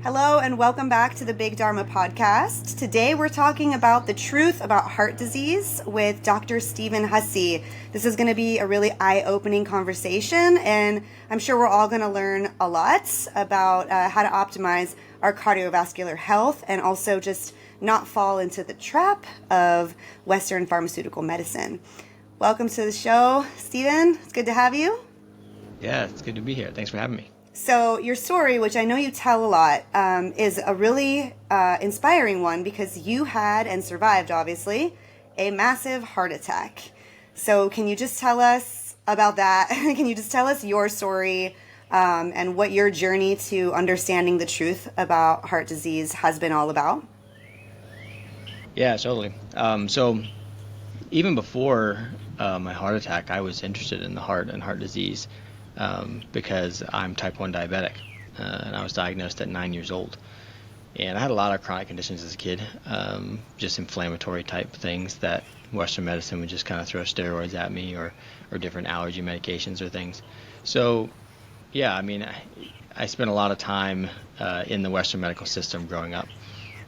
Hello and welcome back to the Big Dharma podcast. Today we're talking about the truth about heart disease with Dr. Stephen Hussey. This is going to be a really eye-opening conversation, and I'm sure we're all going to learn a lot about how to optimize our cardiovascular health and also just not fall into the trap of Western pharmaceutical medicine. Welcome to the show, Stephen. It's good to have you. Yeah, it's good to be here. Thanks for having me. So your story, which I know you tell a lot, is a really inspiring one because you had and survived, obviously, a massive heart attack. So can you just tell us about that? Can you just tell us your story and what your journey to understanding the truth about heart disease has been all about? Yeah, totally. So even before my heart attack, I was interested in the heart and heart disease because I'm type 1 diabetic, and I was diagnosed at 9 years old. And I had a lot of chronic conditions as a kid, just inflammatory type things that Western medicine would just kind of throw steroids at me or different allergy medications or things. So, yeah, I mean, I spent a lot of time in the Western medical system growing up.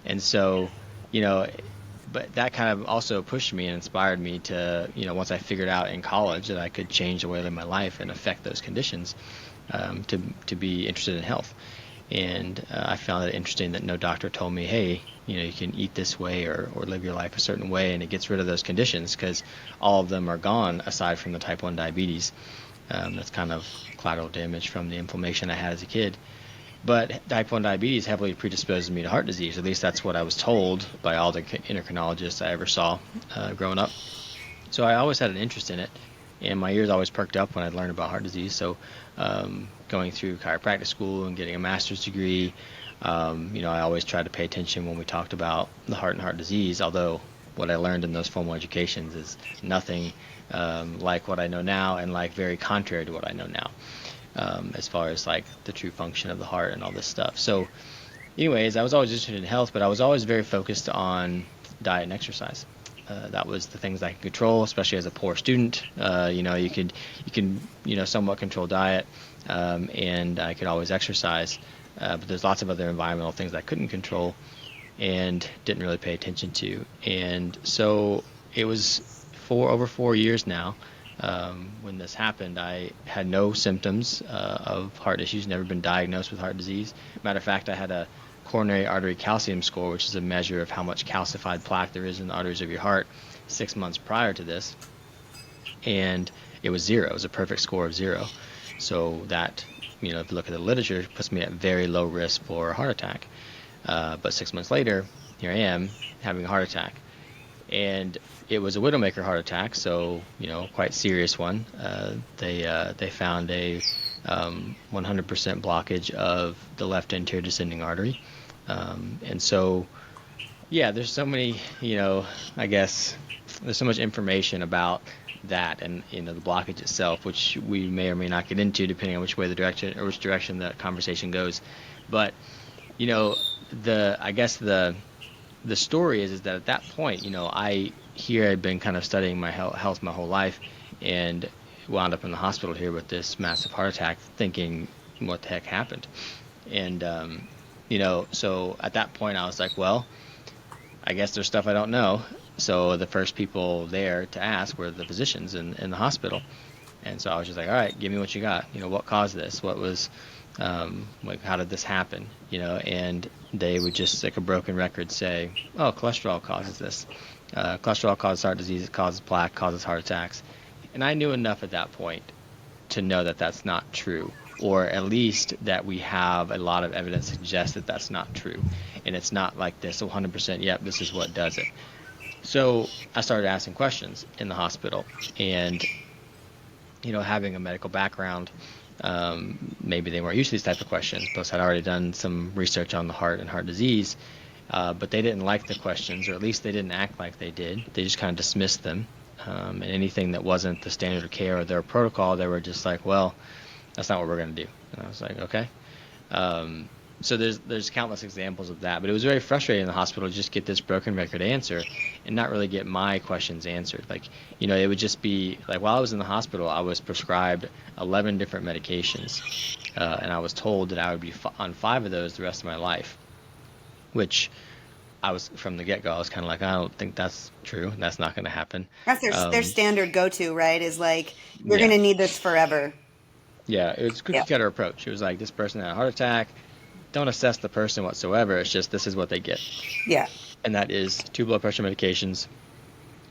And so, but that kind of also pushed me and inspired me to, once I figured out in college that I could change the way I live my life and affect those conditions, to be interested in health. And I found it interesting that no doctor told me, hey, you can eat this way or live your life a certain way, and it gets rid of those conditions because all of them are gone aside from the type 1 diabetes. That's kind of collateral damage from the inflammation I had as a kid. But type 1 diabetes heavily predisposes me to heart disease. At least that's what I was told by all the endocrinologists I ever saw growing up. So I always had an interest in it, and my ears always perked up when I'd learn about heart disease. So going through chiropractic school and getting a master's degree, I always tried to pay attention when we talked about the heart and heart disease, although what I learned in those formal educations is nothing like what I know now and like very contrary to what I know now. As far as like the true function of the heart and all this stuff. So anyways, I was always interested in health, but I was always very focused on diet and exercise. That was the things I could control, especially as a poor student. You can somewhat control diet, and I could always exercise. But there's lots of other environmental things I couldn't control and didn't really pay attention to. And so it was over 4 years now. When this happened, I had no symptoms of heart issues, never been diagnosed with heart disease. Matter of fact, I had a coronary artery calcium score, which is a measure of how much calcified plaque there is in the arteries of your heart, 6 months prior to this. And it was 0. It was a perfect score of 0. So that, if you look at the literature, puts me at very low risk for a heart attack. But 6 months later, here I am having a heart attack. And it was a widowmaker heart attack, so quite serious one. They found a 100% blockage of the left anterior descending artery, and so there's so many I guess there's so much information about that and the blockage itself, which we may or may not get into depending on which direction the conversation goes. But the story is that at that point, I'd been kind of studying my health my whole life and wound up in the hospital here with this massive heart attack thinking, what the heck happened? And, so at that point I was like, well, I guess there's stuff I don't know. So the first people there to ask were the physicians in the hospital. And so I was just like, all right, give me what you got. What caused this? What was, how did this happen? And they would just, like a broken record, say, oh, cholesterol causes this. Cholesterol causes heart disease, it causes plaque, causes heart attacks. And I knew enough at that point to know that that's not true, or at least that we have a lot of evidence to suggest that that's not true. And it's not like this 100%, yep, this is what does it. So I started asking questions in the hospital, and having a medical background, maybe they weren't used to these type of questions. Plus, I'd already done some research on the heart and heart disease, but they didn't like the questions, or at least they didn't act like they did. They just kind of dismissed them, and anything that wasn't the standard of care or their protocol, they were just like, well, that's not what we're going to do. And I was like, okay. So there's countless examples of that, but it was very frustrating in the hospital to just get this broken record answer and not really get my questions answered. Like, it would just be like while I was in the hospital, I was prescribed 11 different medications, and I was told that I would be on 5 of those the rest of my life, which I was from the get-go. I was kind of like, I don't think that's true. That's not going to happen. That's their Um, standard go-to, right? Is like, you're yeah, gonna need this forever. yeah, it was a cookie Yep. cutter approach. It was like this person had a heart attack. Don't assess the person whatsoever. It's just this is what they get, Yeah. and that is 2 blood pressure medications,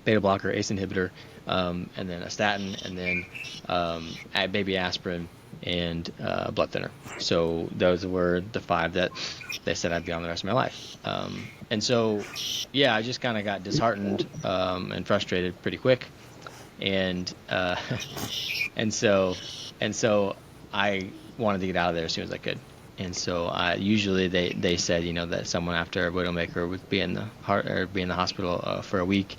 beta blocker, ACE inhibitor, and then a statin, and then baby aspirin and blood thinner. So those were the 5 that they said I'd be on the rest of my life. And so, yeah, I just kind of got disheartened and frustrated pretty quick, and and so I wanted to get out of there as soon as I could. And so usually they said that someone after a widowmaker would be in the hospital for a week,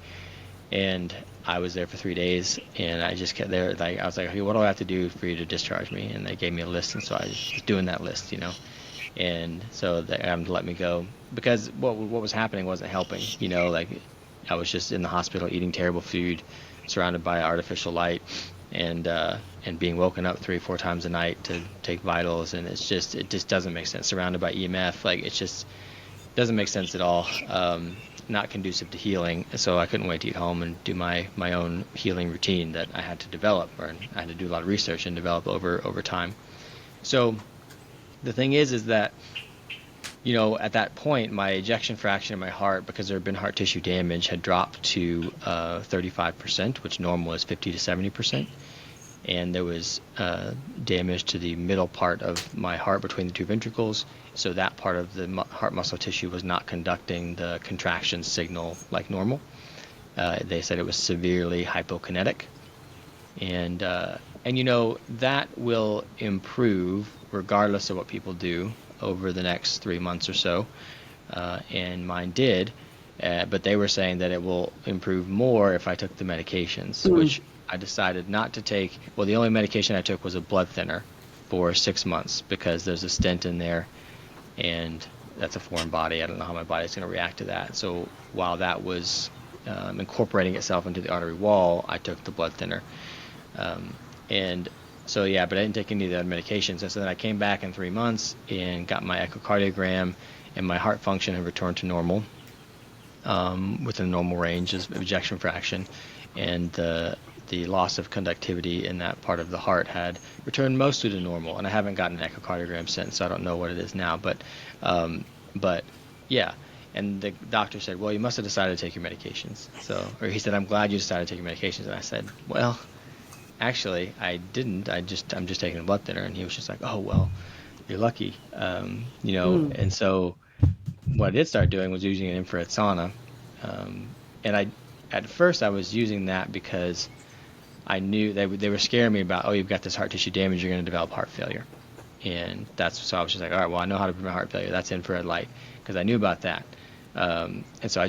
and I was there for 3 days, and I just kept there. Like I was like, hey, what do I have to do for you to discharge me? And they gave me a list, and so I was doing that list, and so they let me go because what was happening wasn't helping. Like I was just in the hospital eating terrible food, surrounded by artificial light, and being woken up 3 or 4 times a night to take vitals, and it just doesn't make sense. Surrounded by EMF, like it just doesn't make sense at all. Not conducive to healing. So I couldn't wait to get home and do my own healing routine that I had to develop, or I had to do a lot of research and develop over time. So the thing is that at that point, my ejection fraction in my heart, because there had been heart tissue damage, had dropped to 35%, which normal is 50 to 70%. And there was damage to the middle part of my heart between the 2 ventricles. So that part of the heart muscle tissue was not conducting the contraction signal like normal. They said it was severely hypokinetic. And that will improve regardless of what people do over the next 3 months or so. And mine did. But they were saying that it will improve more if I took the medications, which I decided not to take. Well, the only medication I took was a blood thinner for 6 months because there's a stent in there, and that's a foreign body. I don't know how my body's going to react to that. So while that was incorporating itself into the artery wall, I took the blood thinner. And so, yeah, but I didn't take any of the other medications. And so then I came back in 3 months and got my echocardiogram, and my heart function had returned to normal, within the normal range of ejection fraction. And the loss of conductivity in that part of the heart had returned mostly to normal. And I haven't gotten an echocardiogram since, so I don't know what it is now. But yeah. And the doctor said, well, you must have decided to take your medications. Or he said, I'm glad you decided to take your medications. And I said, well, actually, I didn't. I'm just taking a blood thinner. And he was just like, oh, well, you're lucky. And so what I did start doing was using an infrared sauna. And at first I was using that because I knew they were scaring me about, you've got this heart tissue damage, you're going to develop heart failure. And so I was just like, all right, well, I know how to prevent heart failure. That's infrared light, because I knew about that. And so I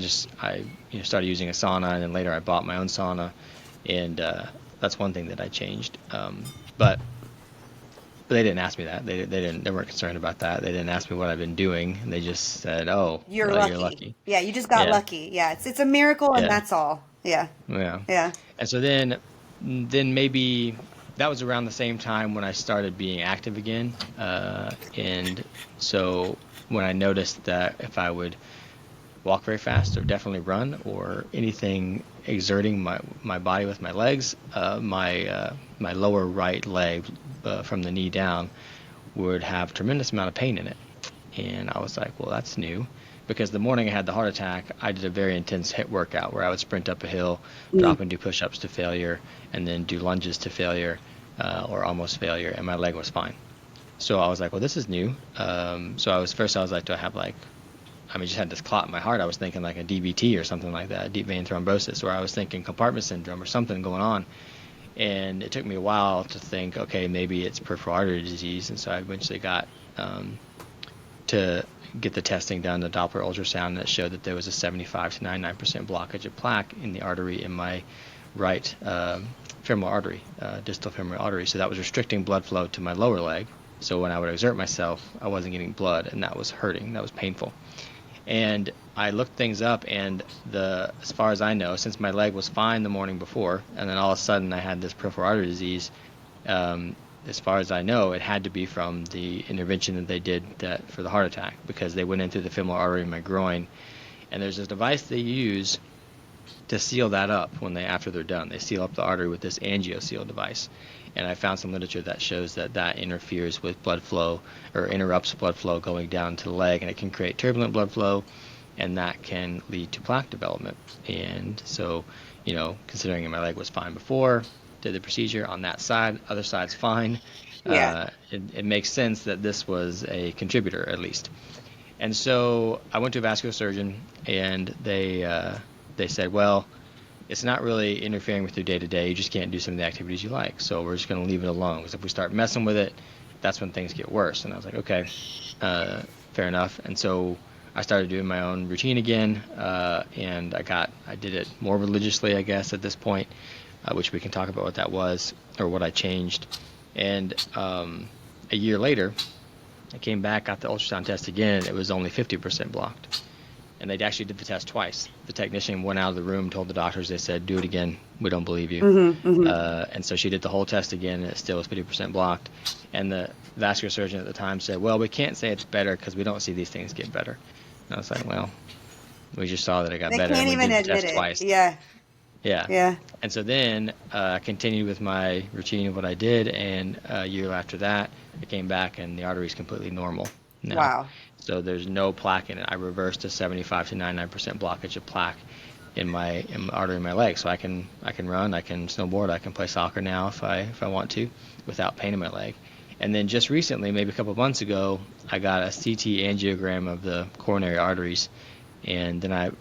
started using a sauna, and then later I bought my own sauna, and that's one thing that I changed. But they didn't ask me that. They weren't concerned about that. They didn't ask me what I've been doing. They just said, "Oh, You're well, lucky. you're lucky." Yeah, you just got Yeah, lucky. Yeah, it's a miracle, and yeah, that's all. Yeah. yeah. Yeah. And so then maybe that was around the same time when I started being active again. And so when I noticed that if I would walk very fast, or definitely run, or anything exerting my body with my legs, my lower right leg from the knee down would have a tremendous amount of pain in it. And I was like, well, that's new, because the morning I had the heart attack, I did a very intense HIIT workout where I would sprint up a hill, drop and do push-ups to failure, and then do lunges to failure, or almost failure, and my leg was fine. So I was like, well, this is new. So I was like, do I have just had this clot in my heart. I was thinking like a DVT or something like that, deep vein thrombosis, or I was thinking compartment syndrome or something going on. And it took me a while to think, okay, maybe it's peripheral artery disease. And so I eventually got to get the testing done, the Doppler ultrasound, that showed that there was a 75 to 99% blockage of plaque in the artery in my right femoral artery, distal femoral artery. So that was restricting blood flow to my lower leg. So when I would exert myself, I wasn't getting blood, and that was hurting. That was painful. And I looked things up, and as far as I know, since my leg was fine the morning before, and then all of a sudden I had this peripheral artery disease, as far as I know, it had to be from the intervention that they did for the heart attack, because they went in through the femoral artery in my groin, and there's this device they use to seal that up after they're done. They seal up the artery with this angioseal device. And I found some literature that shows that interferes with blood flow, or interrupts blood flow going down to the leg, and it can create turbulent blood flow, and that can lead to plaque development. And so, considering my leg was fine before, did the procedure on that side, other side's fine. Yeah. It makes sense that this was a contributor, at least. And so I went to a vascular surgeon, and they said, well, it's not really interfering with your day-to-day. You just can't do some of the activities you like. So we're just going to leave it alone, because if we start messing with it, that's when things get worse. And I was like, okay, fair enough. And so I started doing my own routine again, and I did it more religiously, I guess, at this point, which we can talk about what that was, or what I changed. And a year later, I came back, got the ultrasound test again. It was only 50% blocked. And they actually did the test twice. The technician went out of the room, told the doctors, they said, do it again. We don't believe you. And so she did the whole test again, and it still was 50% blocked. And the vascular surgeon at the time said, well, we can't say it's better because we don't see these things get better. And I was like, well, we just saw that it got They better. can't And we even did the admit test it. twice. Yeah. Yeah. And so then I continued with my routine of what I did, and a year after that, I came back, and the artery is completely normal now. Wow. So there's no plaque in it. I reversed a 75 to 99% blockage of plaque in my artery in my leg. So I can run, I can snowboard, I can play soccer now if I want to, without pain in my leg. And then just recently, maybe a couple of months ago, I got a CT angiogram of the coronary arteries, and then I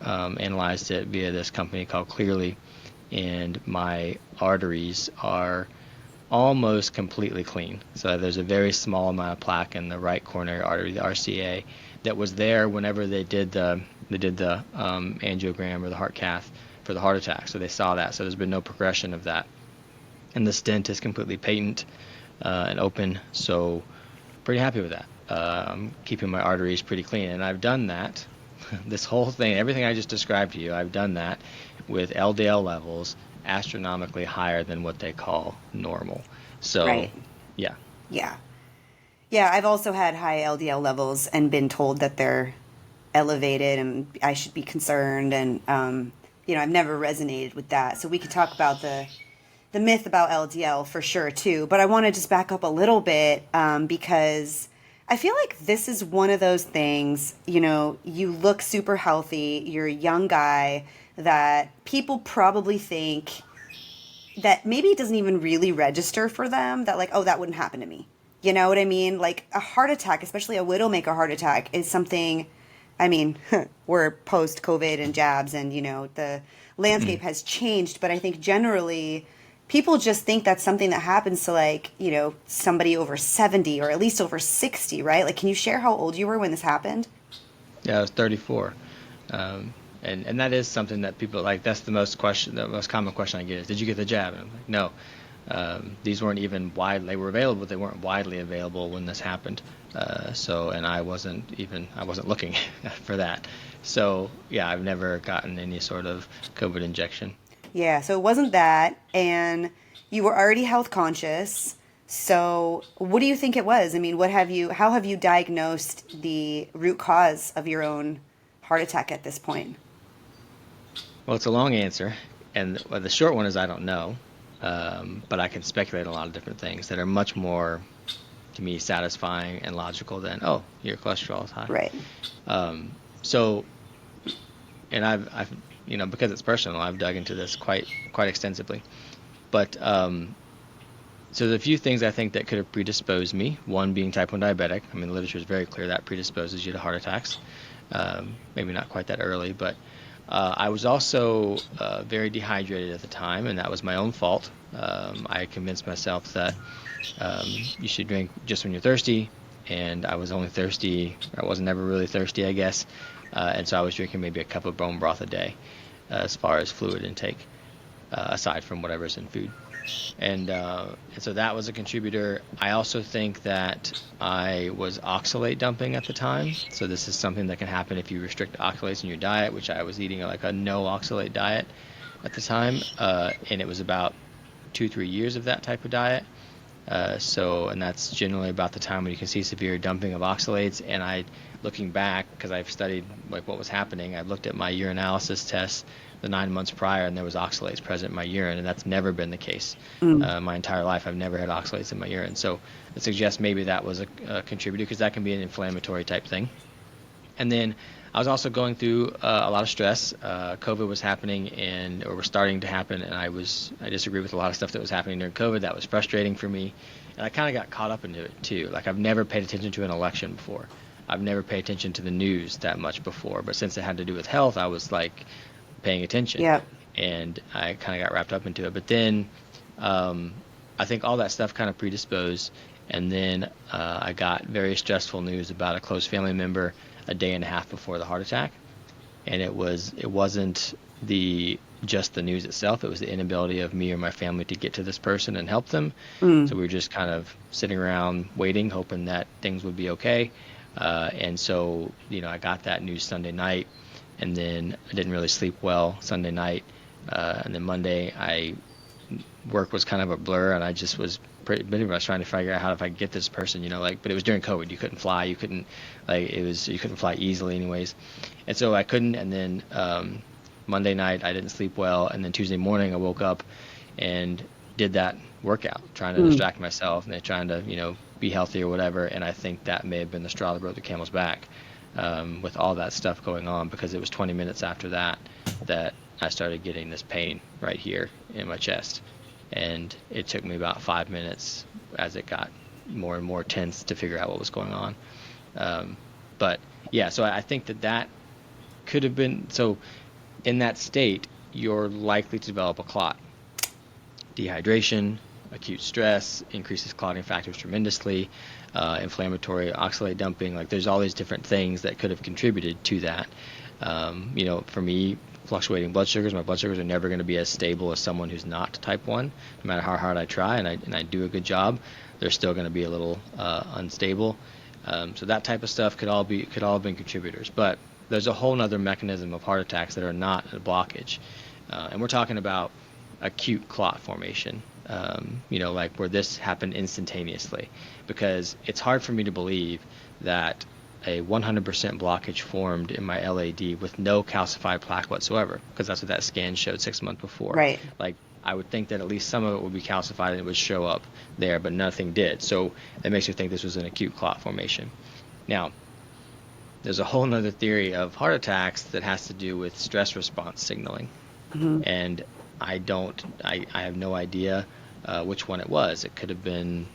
analyzed it via this company called Clearly, and my arteries are almost completely clean. So there's a very small amount of plaque in the right coronary artery, the RCA, that was there whenever they did the angiogram or the heart cath for the heart attack. So they saw that. So there's been no progression of that. And the stent is completely patent and open. So pretty happy with that. I'm keeping my arteries pretty clean. And I've done that. This whole thing, everything I just described to you, I've done that with LDL levels astronomically higher than what they call normal. So, Right. Yeah. Yeah, I've also had high LDL levels and been told that they're elevated and I should be concerned. And, I've never resonated with that. So we could talk about the myth about LDL for sure, too. But I want to just back up a little bit because I feel like this is one of those things, you look super healthy, you're a young guy, that people probably think that maybe it doesn't even really register for them, that like, oh, that wouldn't happen to me. You know what I mean? Like a heart attack, especially a widowmaker heart attack, is something, we're post-COVID and jabs and, the landscape has changed. But I think generally people just think that's something that happens to somebody over 70 or at least over 60, right? Like, can you share how old you were when this happened? Yeah, I was 34. And that is something that people like. That's the most common question I get is, did you get the jab? And I'm like, no. These weren't even widely. They were available, but they weren't widely available when this happened. And I wasn't looking for that. So yeah, I've never gotten any sort of COVID injection. Yeah, so it wasn't that, and you were already health conscious. So what do you think it was? How have you diagnosed the root cause of your own heart attack at this point? Well, it's a long answer, and the short one is I don't know, but I can speculate on a lot of different things that are much more, to me, satisfying and logical than, oh, your cholesterol is high. Right. And I've because it's personal, I've dug into this quite extensively. But so the few things I think that could have predisposed me, one being type 1 diabetic. The literature is very clear that predisposes you to heart attacks. Maybe not quite that early, but I was also very dehydrated at the time, and that was my own fault. I convinced myself that you should drink just when you're thirsty, and I was only thirsty. I wasn't ever really thirsty, I guess. And so I was drinking maybe a cup of bone broth a day as far as fluid intake, aside from whatever's in food. And so that was a contributor. I also think that I was oxalate dumping at the time. So this is something that can happen if you restrict oxalates in your diet, which I was eating like a no oxalate diet at the time. And it was about 2-3 years of that type of diet. And that's generally about the time when you can see severe dumping of oxalates. And looking back, because I've studied like what was happening, I looked at my urinalysis tests the 9 months prior, and there was oxalates present in my urine, and that's never been the case. My entire life. I've never had oxalates in my urine. So it suggests maybe that was a contributor, because that can be an inflammatory type thing. And then I was also going through a lot of stress. COVID was happening or was starting to happen, and I disagreed with a lot of stuff that was happening during COVID. That was frustrating for me, and I kind of got caught up into it too. Like, I've never paid attention to an election before. I've never paid attention to the news that much before, but since it had to do with health, I was like paying attention. Yep. And I kind of got wrapped up into it. But then I think all that stuff kind of predisposed, and then I got very stressful news about a close family member a day and a half before the heart attack. And it wasn't just the news itself. It was the inability of me or my family to get to this person and help them. So we were just kind of sitting around waiting, hoping that things would be okay. And so, I got that news Sunday night, and then I didn't really sleep well Sunday night. And then Monday, work was kind of a blur, and I just was pretty much trying to figure out how if I could get this person, but it was during COVID. You couldn't fly. You couldn't fly easily anyways. And so I couldn't. And then Monday night, I didn't sleep well. And then Tuesday morning, I woke up and did that workout, trying to distract myself and then trying to, be healthy or whatever. And I think that may have been the straw that broke the camel's back, with all that stuff going on, because it was 20 minutes after that I started getting this pain right here in my chest. And it took me about 5 minutes as it got more and more tense to figure out what was going on. But yeah, so I think that could have been, so in that state, you're likely to develop a clot. Dehydration, acute stress increases clotting factors tremendously, inflammatory oxalate dumping, like there's all these different things that could have contributed to that. For me, fluctuating blood sugars, my blood sugars are never going to be as stable as someone who's not type 1. No matter how hard I try and I do a good job, they're still going to be a little unstable. So that type of stuff could all have been contributors. But there's a whole other mechanism of heart attacks that are not a blockage. And we're talking about acute clot formation, like where this happened instantaneously, because it's hard for me to believe that a 100% blockage formed in my LAD with no calcified plaque whatsoever, because that's what that scan showed 6 months before. Right. Like, I would think that at least some of it would be calcified and it would show up there, but nothing did. So that makes you think this was an acute clot formation. Now, there's a whole other theory of heart attacks that has to do with stress response signaling. And I have no idea which one it was. It could have been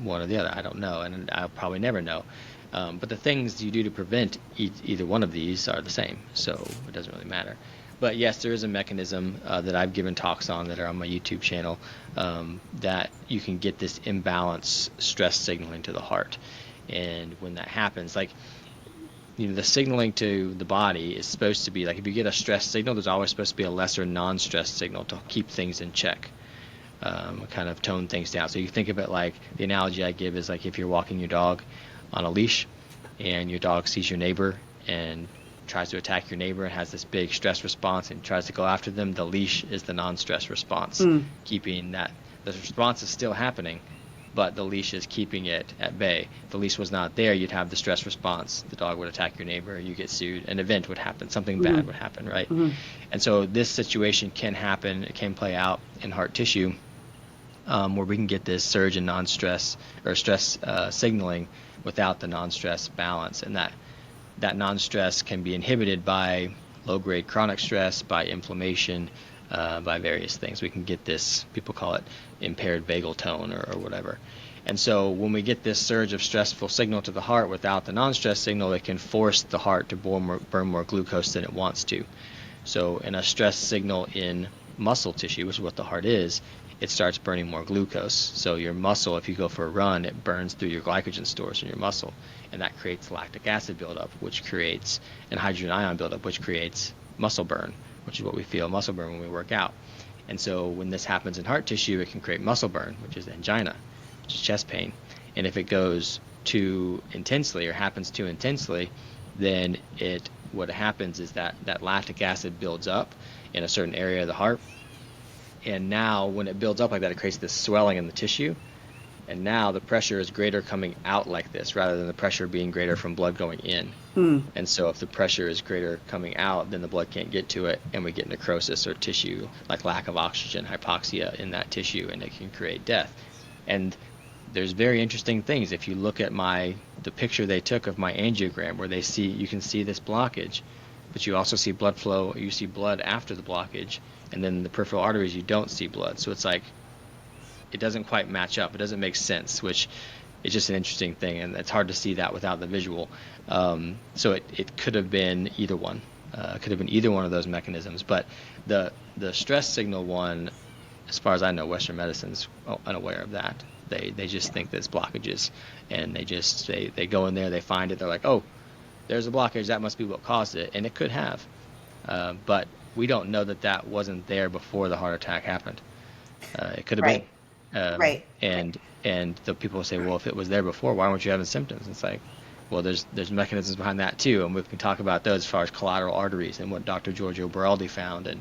one or the other. I don't know, and I'll probably never know. But the things you do to prevent either one of these are the same, so it doesn't really matter. But yes, there is a mechanism that I've given talks on that are on my YouTube channel, that you can get this imbalanced stress signaling to the heart. And when that happens, like, the signaling to the body is supposed to be, like, if you get a stress signal, there's always supposed to be a lesser non-stress signal to keep things in check, kind of tone things down. So you think of it like, the analogy I give is like if you're walking your dog on a leash and your dog sees your neighbor and tries to attack your neighbor and has this big stress response and tries to go after them, the leash is the non-stress response, keeping that. The response is still happening, but the leash is keeping it at bay. If the leash was not there, you'd have the stress response. The dog would attack your neighbor, you get sued, an event would happen, something bad would happen, right? And so this situation can happen, it can play out in heart tissue, where we can get this surge in non-stress or stress signaling without the non-stress balance. And that non-stress can be inhibited by low-grade chronic stress, by inflammation, by various things. We can get this, people call it impaired vagal tone or whatever. And so when we get this surge of stressful signal to the heart without the non-stress signal, it can force the heart to burn more glucose than it wants to. So in a stress signal in muscle tissue, which is what the heart is, it starts burning more glucose. So your muscle, if you go for a run, it burns through your glycogen stores in your muscle, and that creates lactic acid buildup, and hydrogen ion buildup, which creates muscle burn, which is what we feel muscle burn when we work out. And so when this happens in heart tissue, it can create muscle burn, which is angina, which is chest pain. And if it goes too intensely or happens too intensely, then what happens is that lactic acid builds up in a certain area of the heart. And now when it builds up like that, it creates this swelling in the tissue. And now the pressure is greater coming out like this rather than the pressure being greater from blood going in. And so if the pressure is greater coming out, then the blood can't get to it, and we get necrosis or tissue, like lack of oxygen, hypoxia in that tissue, and it can create death. And there's very interesting things. If you look at the picture they took of my angiogram, where you can see this blockage, but you also see blood flow, you see blood after the blockage, and then the peripheral arteries, you don't see blood. So it's like, it doesn't quite match up. It doesn't make sense, which is just an interesting thing, and it's hard to see that without the visual. So it could have been either one. It could have been either one of those mechanisms. But the stress signal one, as far as I know, Western medicine's unaware of that. They just think that it's blockages, and they go in there, they find it, they're like, oh, there's a blockage, that must be what caused it, and it could have. But we don't know that wasn't there before the heart attack happened. It could have been. Right. And the people say, well, if it was there before, why weren't you having symptoms? It's like, well, there's mechanisms behind that too, and we can talk about those as far as collateral arteries and what Dr. Giorgio Beraldi found. And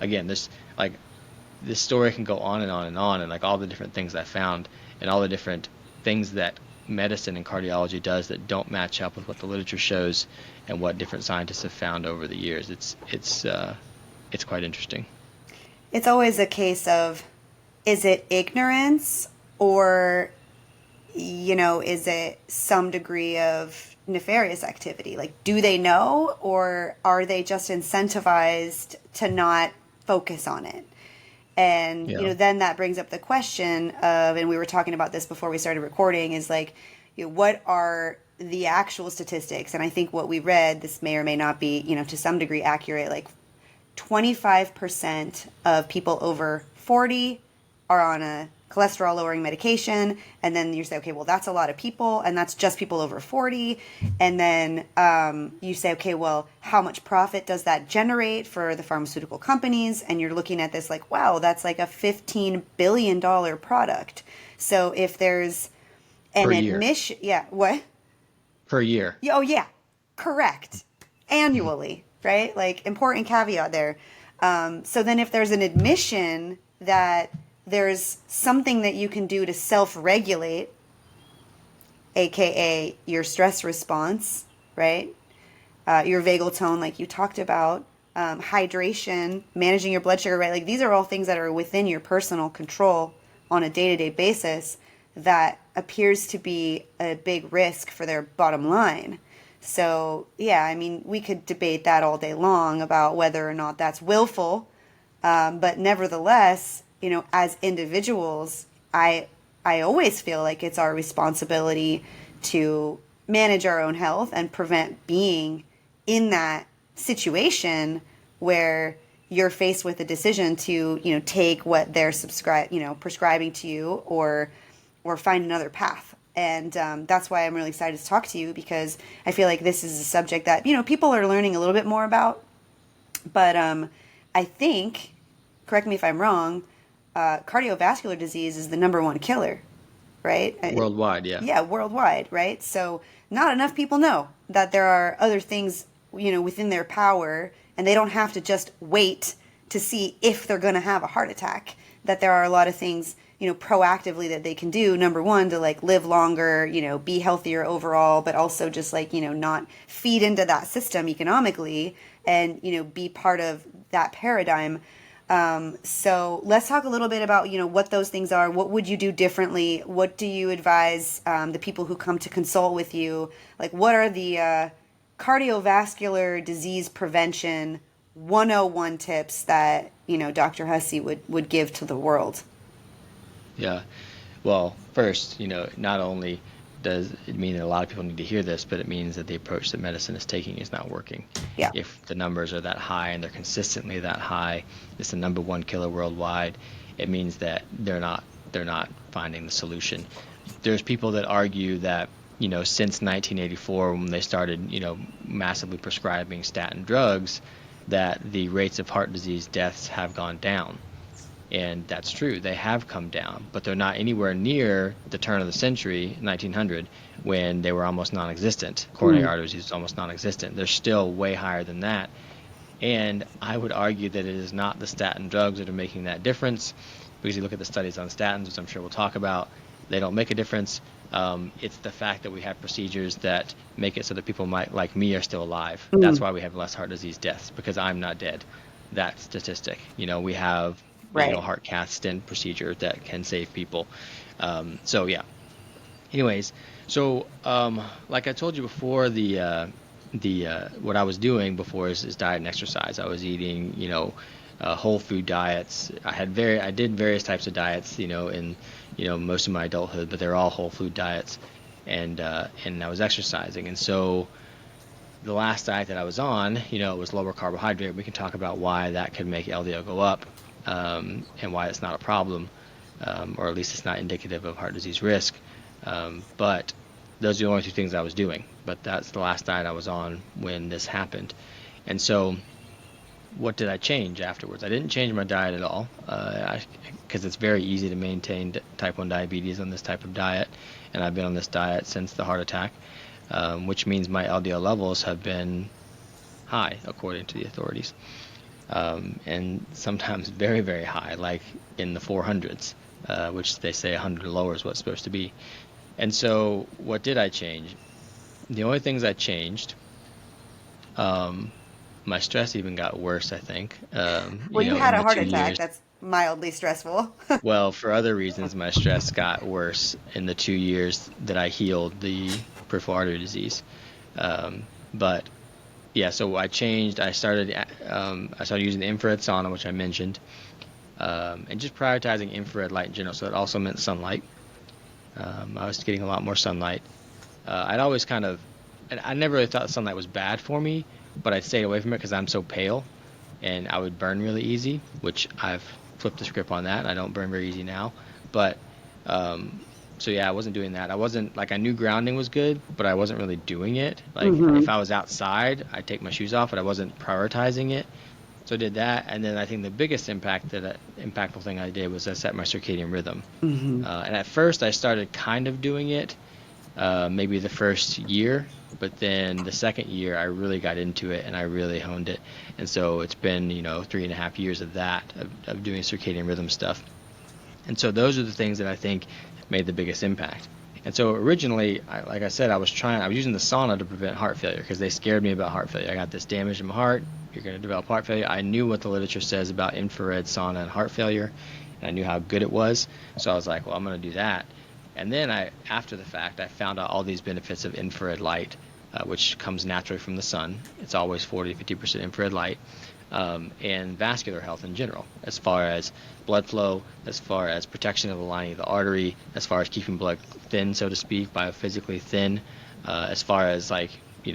again, this story can go on and on and on, and like all the different things I found and all the different things that medicine and cardiology does that don't match up with what the literature shows and what different scientists have found over the years. It's quite interesting. It's always a case of, is it ignorance, or, is it some degree of nefarious activity? Like, do they know, or are they just incentivized to not focus on it? And, then that brings up the question of, and we were talking about this before we started recording, is like, what are the actual statistics? And I think what we read, this may or may not be, to some degree accurate, like 25% of people over 40 are on a cholesterol lowering medication. And then you say, okay, well, that's a lot of people, and that's just people over 40. And then you say, okay, well, how much profit does that generate for the pharmaceutical companies? And you're looking at this like, wow, that's like a $15 billion product. So if there's an admission, what? Per year. Oh, yeah, correct. Annually, right? Like, important caveat there. So then if there's an admission that there's something that you can do to self-regulate, aka your stress response, right? Your vagal tone, like you talked about, hydration, managing your blood sugar, right? Like, these are all things that are within your personal control on a day-to-day basis that appears to be a big risk for their bottom line. So, yeah, I mean, we could debate that all day long about whether or not that's willful, but nevertheless, as individuals, I always feel like it's our responsibility to manage our own health and prevent being in that situation where you're faced with a decision to, take what they're prescribing to you or find another path. And that's why I'm really excited to talk to you, because I feel like this is a subject that, people are learning a little bit more about. But I think, correct me if I'm wrong, cardiovascular disease is the number one killer, right? Worldwide, yeah. Yeah, worldwide, right? So not enough people know that there are other things, within their power, and they don't have to just wait to see if they're going to have a heart attack, that there are a lot of things, proactively that they can do. Number one, to like live longer, be healthier overall, but also just like, not feed into that system economically and, be part of that paradigm. So let's talk a little bit about, what those things are. What would you do differently? What do you advise the people who come to consult with you? Like, what are the cardiovascular disease prevention 101 tips that, Dr. Hussey would give to the world? Yeah. Well, first, not only does it mean that a lot of people need to hear this, but it means that the approach that medicine is taking is not working. Yeah. If the numbers are that high and they're consistently that high, it's the number one killer worldwide, it means that they're not finding the solution. There's people that argue that, since 1984, when they started, massively prescribing statin drugs, that the rates of heart disease deaths have gone down. And that's true. They have come down, but they're not anywhere near the turn of the century, 1900, when they were almost non-existent. Coronary artery disease is almost non-existent. They're still way higher than that. And I would argue that it is not the statin drugs that are making that difference, because you look at the studies on statins, which I'm sure we'll talk about, they don't make a difference. It's the fact that we have procedures that make it so that people like me are still alive. That's why we have less heart disease deaths, because I'm not dead. That statistic. We have Right. heart cath stent procedure that can save people. So yeah. Anyways, so like I told you before, the what I was doing before is diet and exercise. I was eating whole food diets. I did various types of diets in most of my adulthood, but they're all whole food diets, and I was exercising. And so the last diet that I was on, it was lower carbohydrate. We can talk about why that could make LDL go up, and why it's not a problem, or at least it's not indicative of heart disease risk. But those are the only two things I was doing. But that's the last diet I was on when this happened. And so what did I change afterwards? I didn't change my diet at all, because it's very easy to maintain type 1 diabetes on this type of diet. And I've been on this diet since the heart attack, which means my LDL levels have been high, according to the authorities. And sometimes very, very high, like in the 400s, which they say 100 or lower is what's supposed to be. And so what did I change? The only things I changed, my stress even got worse, I think, Well, you had in a the heart 2 attack. years. That's mildly stressful. Well, for other reasons, my stress got worse in the 2 years that I healed the peripheral artery disease. But yeah, so I changed. I started using the infrared sauna, which I mentioned, and just prioritizing infrared light in general. So it also meant sunlight. I was getting a lot more sunlight. I'd always and I never really thought sunlight was bad for me, but I stayed away from it because I'm so pale, and I would burn really easy, which I've flipped the script on that. I don't burn very easy now. But so yeah, I wasn't doing that. I knew grounding was good, but I wasn't really doing it. Like if I was outside, I'd take my shoes off, but I wasn't prioritizing it. So I did that, and then I think the biggest impactful thing I did was I set my circadian rhythm. And at first, I started kind of doing it, maybe the first year, but then the second year, I really got into it and I really honed it. And so it's been 3.5 years of that, of doing circadian rhythm stuff. And so those are the things that I think made the biggest impact. And so originally, like I said, I was using the sauna to prevent heart failure, because they scared me about heart failure. I got this damage in my heart. You're going to develop heart failure. I knew what the literature says about infrared sauna and heart failure, and I knew how good it was. So I was like, well, I'm going to do that. And then after the fact, I found out all these benefits of infrared light, which comes naturally from the sun. It's always 40 to 50% infrared light. And vascular health in general, as far as blood flow, as far as protection of the lining of the artery, as far as keeping blood thin, so to speak, biophysically thin, as far as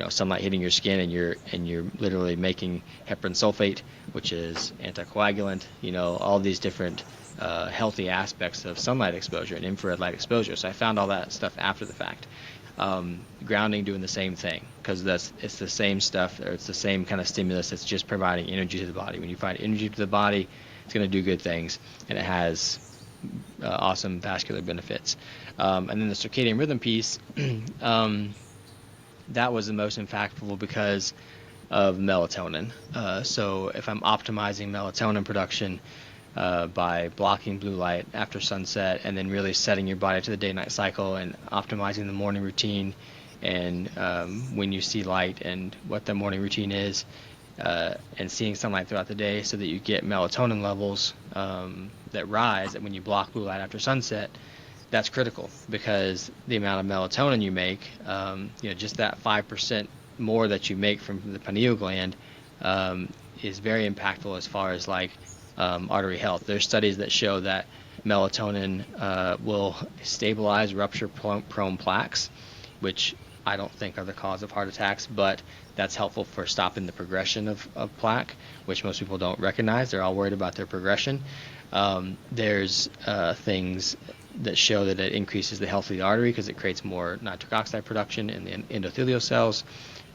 sunlight hitting your skin and you're literally making heparan sulfate, which is anticoagulant, all these different healthy aspects of sunlight exposure and infrared light exposure. So I found all that stuff after the fact. Grounding doing the same thing, because it's the same stuff, or it's the same kind of stimulus. It's just providing energy to the body. When you provide energy to the body, it's going to do good things, and it has awesome vascular benefits. And then the circadian rhythm piece, that was the most impactful because of melatonin. So if I'm optimizing melatonin production by blocking blue light after sunset, and then really setting your body to the day-night cycle and optimizing the morning routine, and when you see light and what the morning routine is, and seeing sunlight throughout the day, so that you get melatonin levels that rise, and when you block blue light after sunset, that's critical, because the amount of melatonin you make, just that 5% more that you make from the pineal gland, is very impactful as far as artery health. There's studies that show that melatonin will stabilize rupture-prone plaques, which I don't think are the cause of heart attacks, but that's helpful for stopping the progression of plaque, which most people don't recognize. They're all worried about their progression. There's things that show that it increases the health of the artery, because it creates more nitric oxide production in the endothelial cells.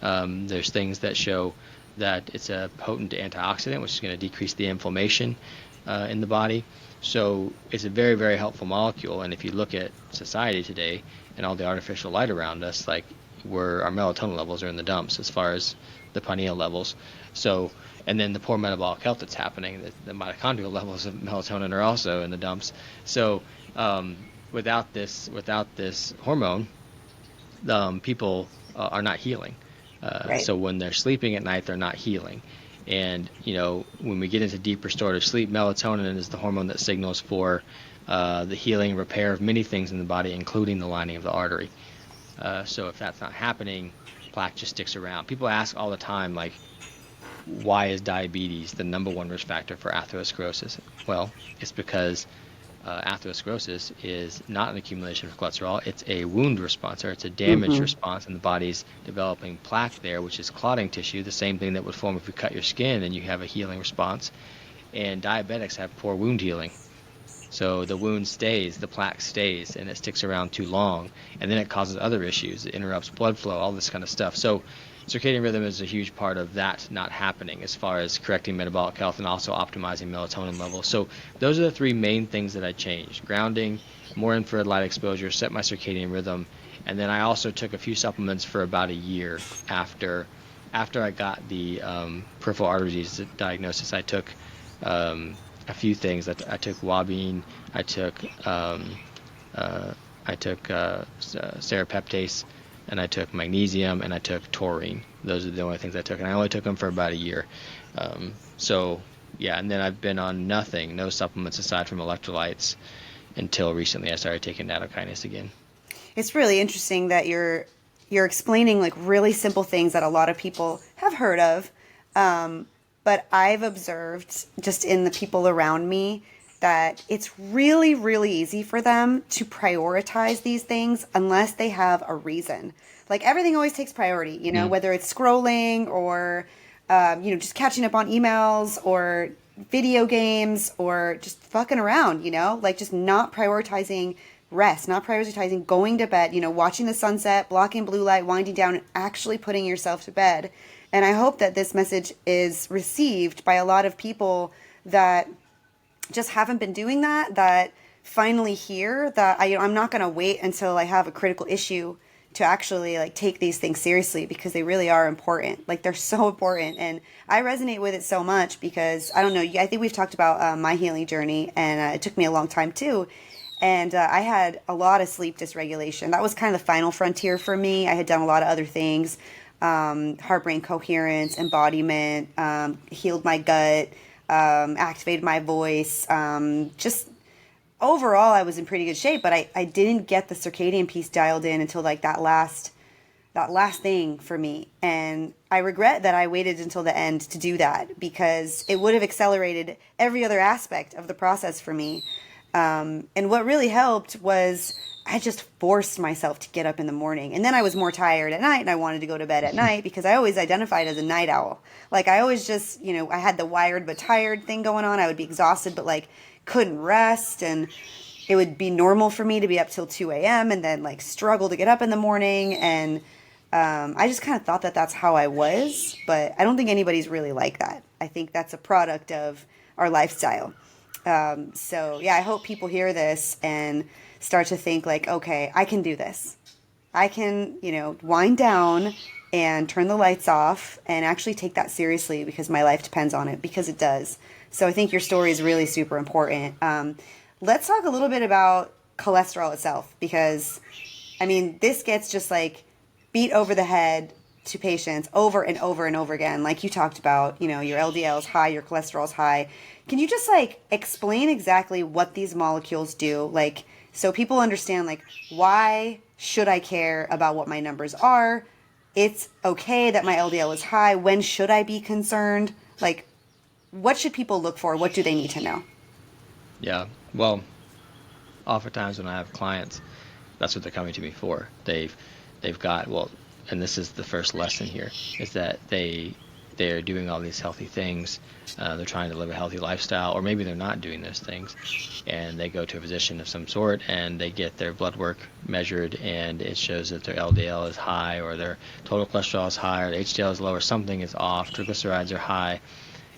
There's things that show that it's a potent antioxidant, which is going to decrease the inflammation. in the body. So it's a very, very helpful molecule. And if you look at society today and all the artificial light around us, like our melatonin levels are in the dumps as far as the pineal levels. So, and then the poor metabolic health that's happening, the mitochondrial levels of melatonin are also in the dumps. So without this hormone, people are not healing. Right. So when they're sleeping at night, they're not healing. And, when we get into deep restorative sleep, melatonin is the hormone that signals for the healing and repair of many things in the body, including the lining of the artery. So if that's not happening, plaque just sticks around. People ask all the time, like, why is diabetes the number one risk factor for atherosclerosis? Well, it's because atherosclerosis is not an accumulation of cholesterol. It's a wound response, or it's a damage response, and the body's developing plaque there, which is clotting tissue, the same thing that would form if you cut your skin and you have a healing response. And diabetics have poor wound healing. So the wound stays, the plaque stays, and it sticks around too long, and then it causes other issues. It interrupts blood flow, all this kind of stuff. So circadian rhythm is a huge part of that not happening as far as correcting metabolic health and also optimizing melatonin levels. So those are the three main things that I changed: grounding, more infrared light exposure, set my circadian rhythm, and then I also took a few supplements for about a year after I got the peripheral artery disease diagnosis. I took a few things. I took wabine, I took serapeptase, and I took magnesium, and I took taurine. Those are the only things I took, and I only took them for about a year. So yeah, and then I've been on nothing, no supplements aside from electrolytes until recently I started taking nattokinase again. It's really interesting that you're explaining like really simple things that a lot of people have heard of. But I've observed just in the people around me that it's really, really easy for them to prioritize these things unless they have a reason. Like everything always takes priority, whether it's scrolling or, just catching up on emails or video games or just fucking around, like just not prioritizing rest, not prioritizing going to bed, watching the sunset, blocking blue light, winding down, and actually putting yourself to bed. And I hope that this message is received by a lot of people that just haven't been doing that finally hear that I'm not going to wait until I have a critical issue to actually like take these things seriously, because they really are important. Like they're so important. And I resonate with it so much because I don't know, I think we've talked about my healing journey, and it took me a long time too. And I had a lot of sleep dysregulation. That was kind of the final frontier for me. I had done a lot of other things. Heart-brain coherence, embodiment, healed my gut, activated my voice. Just overall, I was in pretty good shape, but I didn't get the circadian piece dialed in until like that last thing for me. And I regret that I waited until the end to do that, because it would have accelerated every other aspect of the process for me. And what really helped was I just forced myself to get up in the morning. And then I was more tired at night, and I wanted to go to bed at night because I always identified as a night owl. Like I always just, I had the wired but tired thing going on. I would be exhausted but like couldn't rest, and it would be normal for me to be up till 2 a.m. and then like struggle to get up in the morning. And I just kind of thought that that's how I was, but I don't think anybody's really like that. I think that's a product of our lifestyle. So yeah, I hope people hear this and start to think like, okay, I can do this. I can, wind down and turn the lights off and actually take that seriously, because my life depends on it, because it does. So I think your story is really super important. Let's talk a little bit about cholesterol itself, because this gets just like beat over the head to patients over and over and over again. Like you talked about, your LDL is high, your cholesterol is high. Can you just like explain exactly what these molecules do? Like, so people understand, like, why should I care about what my numbers are? It's okay that my LDL is high. When should I be concerned? Like, what should people look for? What do they need to know? Yeah, well, oftentimes when I have clients, that's what they're coming to me for. They've got, well, and this is the first lesson here, is that they're doing all these healthy things. They're trying to live a healthy lifestyle, or maybe they're not doing those things, and they go to a physician of some sort and they get their blood work measured, and it shows that their LDL is high, or their total cholesterol is high, or the HDL is low, or something is off, triglycerides are high,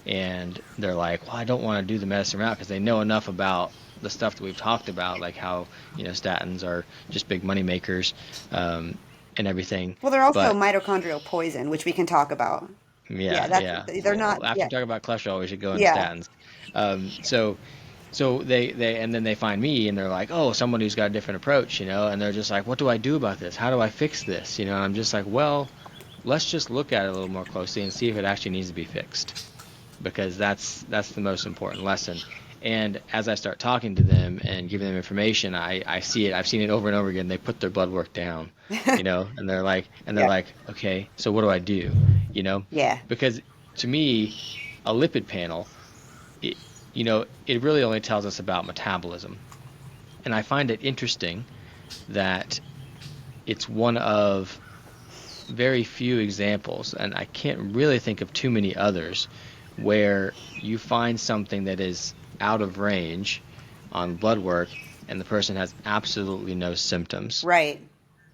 and they're like, well, I don't want to do the medicine route because they know enough about the stuff that we've talked about, like how, statins are just big money makers, and everything. Well, they're also But mitochondrial poison, which we can talk about. Yeah, yeah, that's yeah. they're Well, not. after Yeah, we talk about cholesterol, we should go into yeah. statins. So they and then they find me and they're like, oh, someone who's got a different approach, and they're just like, what do I do about this? How do I fix this? And I'm just like, well, let's just look at it a little more closely and see if it actually needs to be fixed, because that's the most important lesson. And as I start talking to them and giving them information, I see it. I've seen it over and over again. They put their blood work down, and they're Yeah, like, okay, so what do I do? yeah. Because to me, a lipid panel, it, it really only tells us about metabolism. And I find it interesting that it's one of very few examples, and I can't really think of too many others, where you find something that is out of range on blood work and the person has absolutely no symptoms, Right.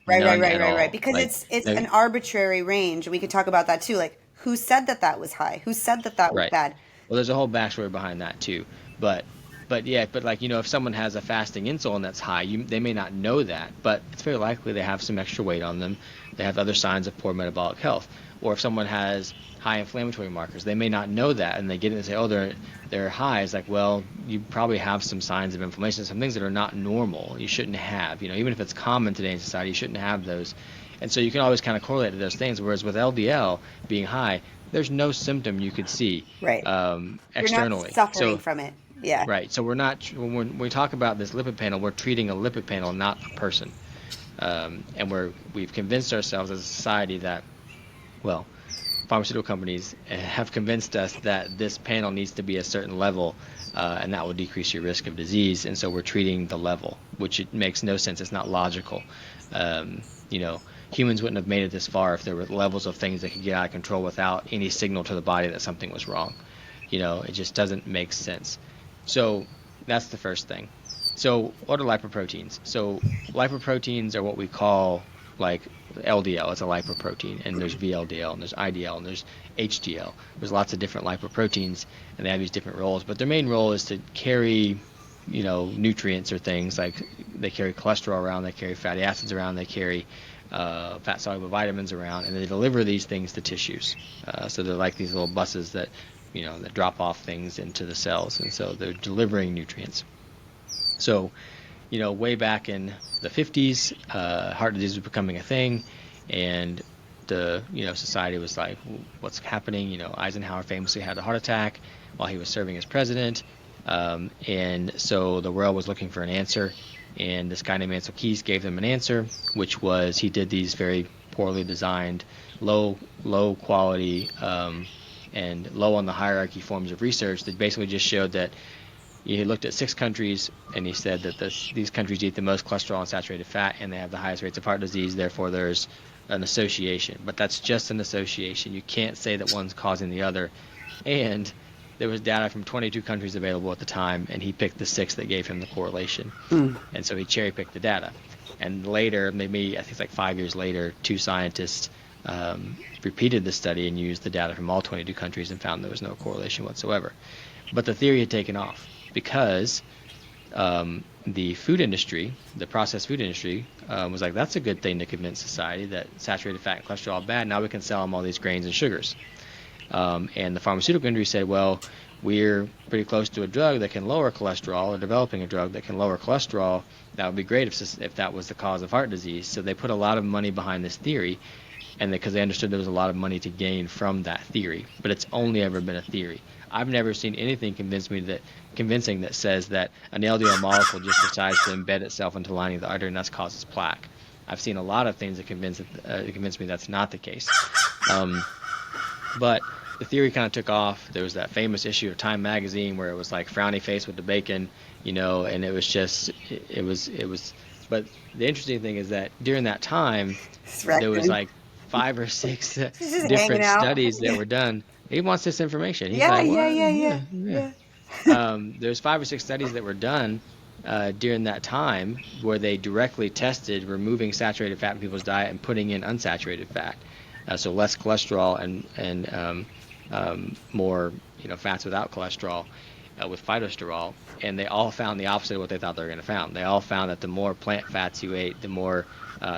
Right, right, none right, at right, right. all. Because Like, it's no, an arbitrary range. We could talk about that too. Like, who said that that was high? Who said that that was right. bad? Well, there's a whole backstory behind that too. But yeah, but like, if someone has a fasting insulin that's high, they may not know that, but it's very likely they have some extra weight on them. They have other signs of poor metabolic health. Or if someone has high inflammatory markers, they may not know that, and they get it and say, oh, they're high. It's like, well, you probably have some signs of inflammation, some things that are not normal. You shouldn't have, even if it's common today in society, you shouldn't have those. And so you can always kind of correlate to those things. Whereas with LDL being high, there's no symptom you could see Right. You're not externally. suffering So from it. Yeah. right. So we're not when we talk about this lipid panel, we're treating a lipid panel, not a person. And we've convinced ourselves as a society that, well, pharmaceutical companies have convinced us that this panel needs to be a certain level, and that will decrease your risk of disease. And so we're treating the level, which it makes no sense. It's not logical. Um, Humans wouldn't have made it this far if there were levels of things that could get out of control without any signal to the body that something was wrong. It just doesn't make sense. So that's the first thing. So what are lipoproteins? So lipoproteins are what we call, like, LDL. It's a lipoprotein, and there's VLDL, and there's IDL, and there's HDL. There's lots of different lipoproteins, and they have these different roles. But their main role is to carry, nutrients or things. Like, they carry cholesterol around, they carry fatty acids around, they carry fat soluble vitamins around, and they deliver these things to tissues. So they're like these little buses that that drop off things into the cells, and so they're delivering nutrients. So, way back in the 50s, heart disease was becoming a thing, and the society was like, what's happening? Eisenhower famously had a heart attack while he was serving as president, and so the world was looking for an answer, and this guy named Ansel Keys gave them an answer, which was he did these very poorly designed, low quality, and low on the hierarchy forms of research that basically just showed that he looked at 6 countries and he said that these countries eat the most cholesterol and saturated fat, and they have the highest rates of heart disease. Therefore, there's an association. But that's just an association. You can't say that one's causing the other. And there was data from 22 countries available at the time, and he picked the 6 that gave him the correlation. And so he cherry-picked the data. And later, maybe I think it's like 5 years later, 2 scientists repeated the study and used the data from all 22 countries and found there was no correlation whatsoever. But the theory had taken off because the food industry, the processed food industry, was like, that's a good thing to convince society that saturated fat and cholesterol are bad. Now we can sell them all these grains and sugars. And the pharmaceutical industry said, well, we're pretty close to a drug that can lower cholesterol, or developing a drug that can lower cholesterol. That would be great if that was the cause of heart disease. So they put a lot of money behind this theory, and because they understood there was a lot of money to gain from that theory. But it's only ever been a theory. I've never seen anything convincing that says that an LDL molecule just decides to embed itself into the lining of the artery and thus causes plaque. I've seen a lot of things that convince me that's not the case. But the theory kind of took off. There was that famous issue of Time magazine where it was like frowny face with the bacon, and it was just, it was. But the interesting thing is that during that time, there was like 5 or 6 She's just hanging different out. studies that were done. He wants this information. He's Yeah, like, yeah, what? yeah, Yeah, yeah, yeah. yeah. There's 5 or 6 studies that were done during that time where they directly tested removing saturated fat in people's diet and putting in unsaturated fat, so less cholesterol and more fats without cholesterol with phytosterol, and they all found the opposite of what they thought they were going to find. They all found that the more plant fats you ate, the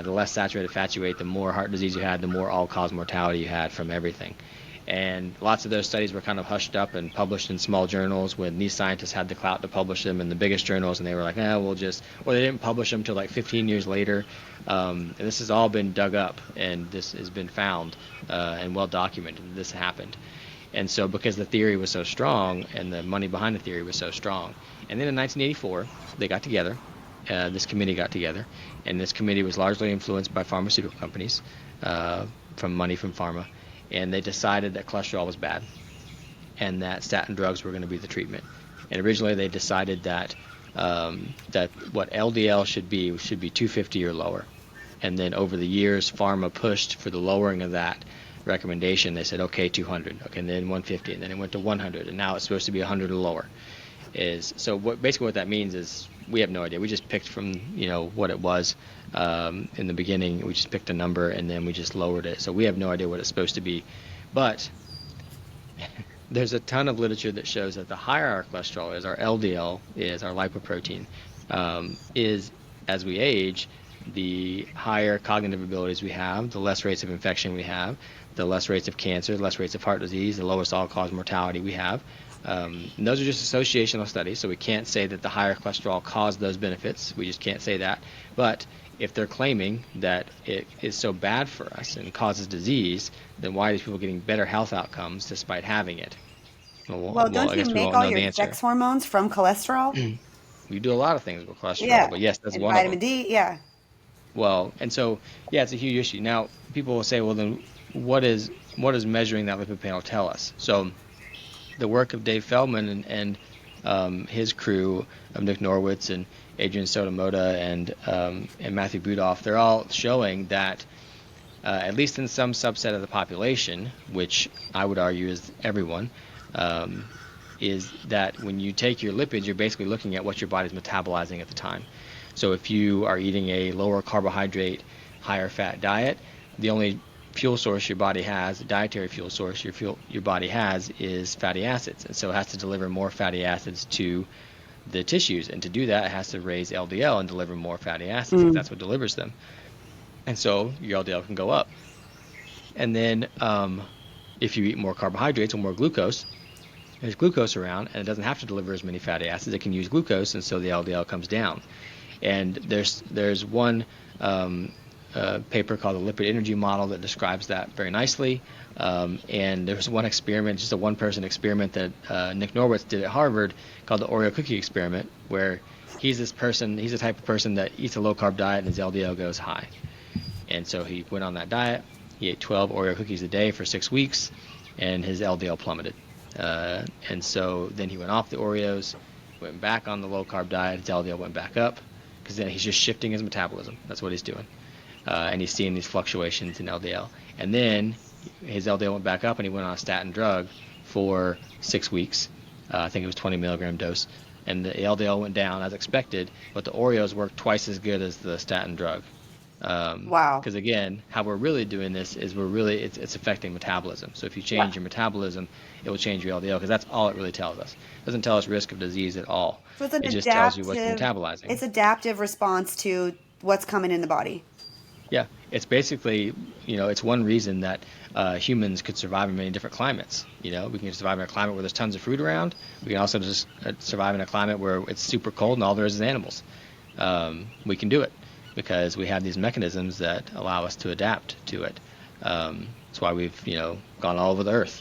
less saturated fats you ate, the more heart disease you had, the more all-cause mortality you had from everything. And lots of those studies were kind of hushed up and published in small journals when these scientists had the clout to publish them in the biggest journals, and they were like, or they didn't publish them until like 15 years later. And this has all been dug up, and this has been found and well documented that this happened. And so because the theory was so strong and the money behind the theory was so strong. And then in 1984, they got together, this committee got together, and this committee was largely influenced by pharmaceutical companies from money from pharma. And they decided that cholesterol was bad and that statin drugs were going to be the treatment. And originally they decided that what LDL should be 250 or lower. And then over the years, pharma pushed for the lowering of that recommendation. They said, okay, 200, okay, and then 150, and then it went to 100, and now it's supposed to be 100 or lower. Basically what that means is we have no idea. We just picked from what it was in the beginning. We just picked a number and then we just lowered it. So we have no idea what it's supposed to be. But there's a ton of literature that shows that the higher our cholesterol is, our LDL is, our lipoprotein is, as we age, the higher cognitive abilities we have, the less rates of infection we have, the less rates of cancer, the less rates of heart disease, the lowest all-cause mortality we have. And those are just associational studies, so we can't say that the higher cholesterol caused those benefits. We just can't say that. But if they're claiming that it is so bad for us and causes disease, then why are these people getting better health outcomes despite having it? Well, don't you make all your sex hormones from cholesterol? We do a lot of things with cholesterol, Yeah. but yes, that's and one vitamin of them. D, yeah. Well, and so, yeah, it's a huge issue. Now, people will say, well, then what is measuring that lipid panel tell us? So the work of Dave Feldman and his crew of Nick Norwitz and Adrian Sotomoda and Matthew Budoff, they're all showing that at least in some subset of the population, which I would argue is everyone, is that when you take your lipids, you're basically looking at what your body's metabolizing at the time. So if you are eating a lower carbohydrate, higher fat diet, the only fuel source your body has, the dietary fuel source your body has, is fatty acids. And so it has to deliver more fatty acids to the tissues. And to do that, it has to raise LDL and deliver more fatty acids, because that's what delivers them. And so your LDL can go up. And then if you eat more carbohydrates or more glucose, there's glucose around, and it doesn't have to deliver as many fatty acids. It can use glucose, and so the LDL comes down. And there's one paper called the lipid energy model that describes that very nicely. And there's one experiment, just a one-person experiment that Nick Norwitz did at Harvard called the Oreo cookie experiment, where he's the type of person that eats a low-carb diet and his LDL goes high. And so he went on that diet. He ate 12 Oreo cookies a day for 6 weeks, and his LDL plummeted. And so then he went off the Oreos, went back on the low-carb diet, his LDL went back up, because then he's just shifting his metabolism. That's what he's doing. And he's seeing these fluctuations in LDL. And then his LDL went back up, and he went on a statin drug for 6 weeks. I think it was 20 milligram dose. And the LDL went down as expected, but the Oreos worked twice as good as the statin drug. Wow. Because again, how we're really doing this is it's affecting metabolism. So if you change your metabolism, it will change your LDL, because that's all it really tells us. It doesn't tell us risk of disease at all. So it just tells you what you're metabolizing. It's adaptive response to what's coming in the body. Yeah, it's basically, it's one reason that humans could survive in many different climates. We can survive in a climate where there's tons of fruit around. We can also just survive in a climate where it's super cold and all there is animals. We can do it because we have these mechanisms that allow us to adapt to it. That's why we've, gone all over the earth.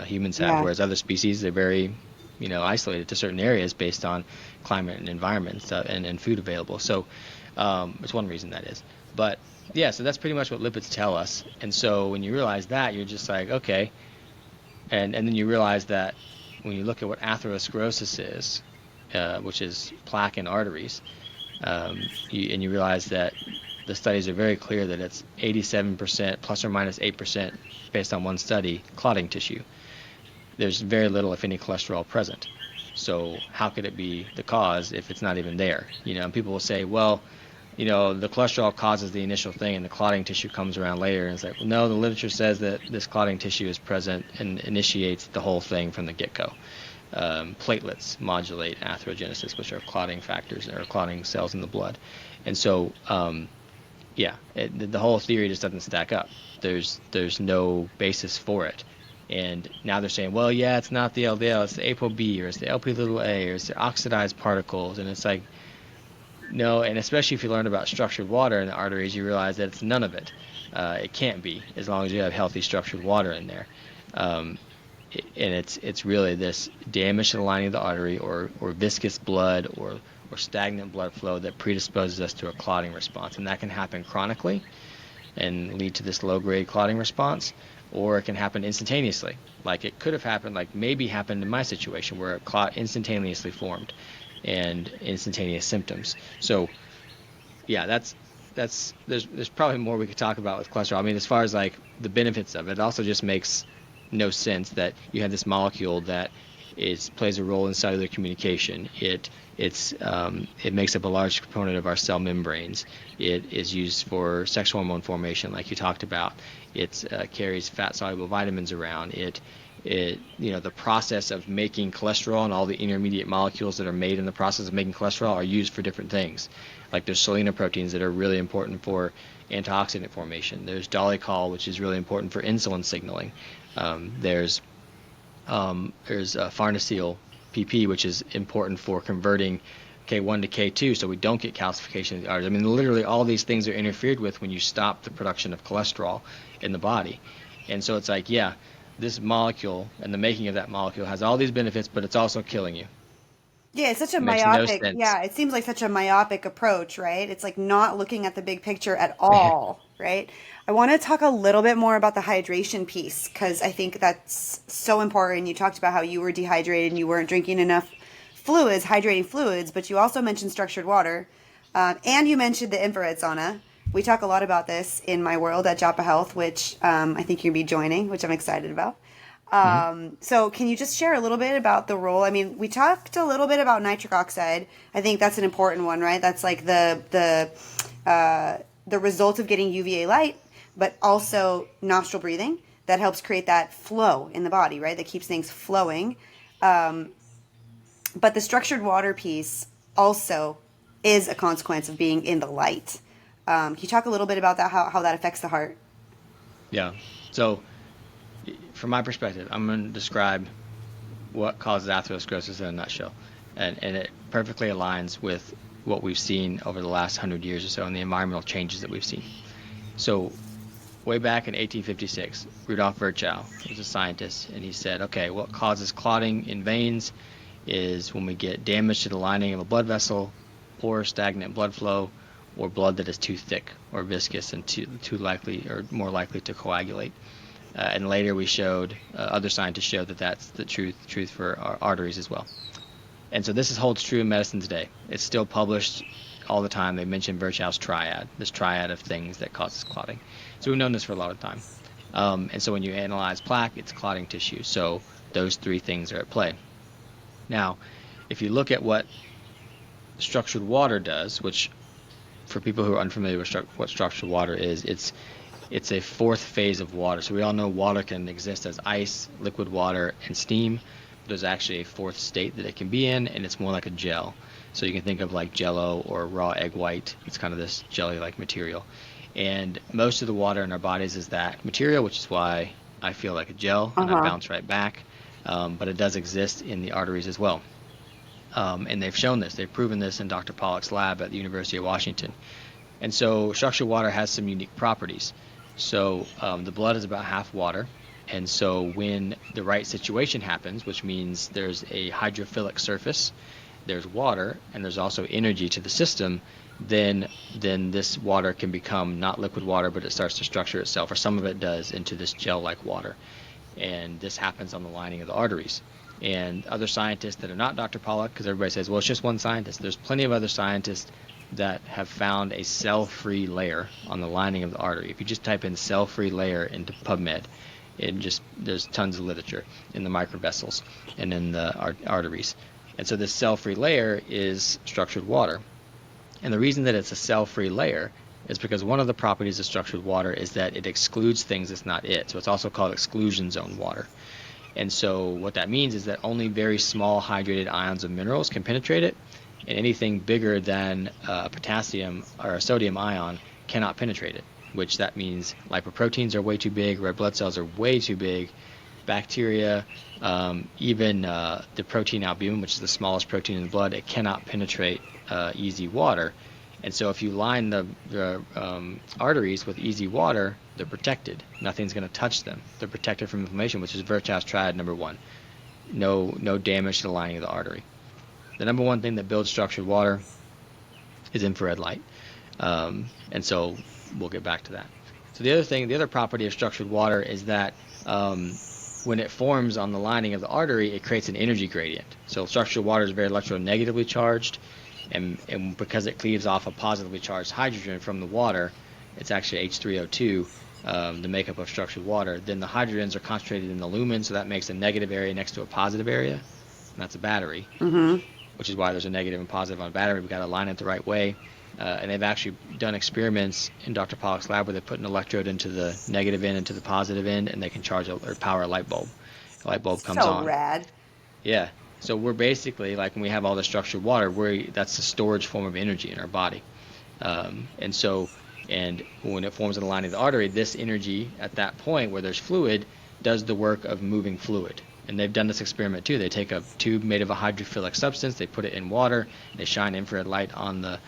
Humans have, whereas other species, they're very, isolated to certain areas based on climate and environment and food available. So it's one reason that is. But yeah, so that's pretty much what lipids tell us. And so when you realize that, you're just like, okay. And then you realize that when you look at what atherosclerosis is, which is plaque in arteries, you realize that the studies are very clear that it's 87% plus or minus 8% based on one study clotting tissue. There's very little, if any, cholesterol present. So how could it be the cause if it's not even there? And people will say, well, the cholesterol causes the initial thing and the clotting tissue comes around later. And it's like, well, no, the literature says that this clotting tissue is present and initiates the whole thing from the get-go. Platelets modulate atherogenesis, which are clotting factors or clotting cells in the blood. And so, the whole theory just doesn't stack up. There's no basis for it. And now they're saying, well, yeah, it's not the LDL, it's the ApoB, or it's the LP little a, or it's the oxidized particles. And it's like, no, and especially if you learn about structured water in the arteries, you realize that it's none of it. It can't be, as long as you have healthy structured water in there. And it's really this damage to the lining of the artery, or viscous blood, or stagnant blood flow that predisposes us to a clotting response. And that can happen chronically and lead to this low-grade clotting response, or it can happen instantaneously. Like it could have happened, like maybe happened in my situation, where a clot instantaneously formed and instantaneous symptoms. So there's probably more we could talk about with cholesterol. I mean, as far as like the benefits of it, it also just makes no sense that you have this molecule that plays a role in cellular communication. It makes up a large component of our cell membranes. It is used for sex hormone formation, like you talked about. It carries fat-soluble vitamins around. The process of making cholesterol and all the intermediate molecules that are made in the process of making cholesterol are used for different things. Like there's selenoproteins that are really important for antioxidant formation. There's dolicol, which is really important for insulin signaling. There's farnesyl PP, which is important for converting K1 to K2 so we don't get calcification of the arteries. I mean, literally all these things are interfered with when you stop the production of cholesterol in the body. And so it's like, yeah, this molecule and the making of that molecule has all these benefits, but it's also killing you. Yeah, it's such a It makes no myopic, sense. yeah, it seems like such a myopic approach, right? It's like not looking at the big picture at all, right? I want to talk a little bit more about the hydration piece because I think that's so important. You talked about how you were dehydrated and you weren't drinking enough fluids, hydrating fluids, but you also mentioned structured water, and you mentioned the infrared sauna. We talk a lot about this in my world at Joppa Health, which I think you'll be joining, which I'm excited about. So can you just share a little bit about the role? I mean, we talked a little bit about nitric oxide. I think that's an important one, right? That's like the result of getting UVA light, but also nostril breathing that helps create that flow in the body, right? That keeps things flowing. But the structured water piece also is a consequence of being in the light. Can you talk a little bit about that, how that affects the heart? Yeah. So from my perspective, I'm going to describe what causes atherosclerosis in a nutshell. And it perfectly aligns with what we've seen over the last 100 years or so and the environmental changes that we've seen. So way back in 1856, Rudolf Virchow was a scientist, and he said, okay, what causes clotting in veins is when we get damage to the lining of a blood vessel, or stagnant blood flow, or blood that is too thick or viscous and too likely or more likely to coagulate. And later we showed, other scientists showed that that's the truth for our arteries as well. And so this holds true in medicine today. It's still published all the time. They mention Virchow's triad, this triad of things that causes clotting. So we've known this for a lot of time. And so when you analyze plaque, it's clotting tissue. So those three things are at play. Now, if you look at what structured water does, which for people who are unfamiliar with what structured water is, it's a fourth phase of water. So we all know water can exist as ice, liquid water, and steam. There's actually a fourth state that it can be in, and it's more like a gel. So you can think of like Jell-O or raw egg white. It's kind of this jelly-like material. And most of the water in our bodies is that material, which is why I feel like a gel and I bounce right back. But it does exist in the arteries as well. And they've shown this. They've proven this in Dr. Pollack's lab at the University of Washington. And so structured water has some unique properties. So the blood is about half water. And so when the right situation happens, which means there's a hydrophilic surface, there's water, and there's also energy to the system, then this water can become not liquid water, but it starts to structure itself, or some of it does, into this gel-like water. And this happens on the lining of the arteries. And other scientists that are not Dr. Pollack, because everybody says, well, it's just one scientist. There's plenty of other scientists that have found a cell-free layer on the lining of the artery. If you just type in cell-free layer into PubMed, there's tons of literature in the microvessels and in the arteries. And so this cell-free layer is structured water. And the reason that it's a cell-free layer is because one of the properties of structured water is that it excludes things that's not it. So it's also called exclusion zone water. And so what that means is that only very small hydrated ions of minerals can penetrate it, and anything bigger than a potassium or a sodium ion cannot penetrate it, which that means lipoproteins are way too big, red blood cells are way too big, bacteria, even the protein albumin, which is the smallest protein in the blood, it cannot penetrate easy water. And so if you line the arteries with easy water, they're protected. Nothing's going to touch them. They're protected from inflammation, which is Virchow's triad number 1. No damage to the lining of the artery. The number one thing that builds structured water is infrared light. And so we'll get back to that. So the other property of structured water is that when it forms on the lining of the artery, it creates an energy gradient. So structured water is very electronegatively charged, and because it cleaves off a positively charged hydrogen from the water, it's actually H3O2, the makeup of structured water. Then the hydrogens are concentrated in the lumen, so that makes a negative area next to a positive area, and that's a battery, which is why there's a negative and positive on a battery. We've got to line it the right way. And they've actually done experiments in Dr. Pollack's lab where they put an electrode into the negative end and to the positive end, and they can charge or power a light bulb. The light bulb comes on. So rad. Yeah. So we're basically, like when we have all the structured water, that's the storage form of energy in our body. And when it forms in the lining of the artery, this energy at that point where there's fluid does the work of moving fluid. And they've done this experiment too. They take a tube made of a hydrophilic substance, they put it in water, they shine infrared light on the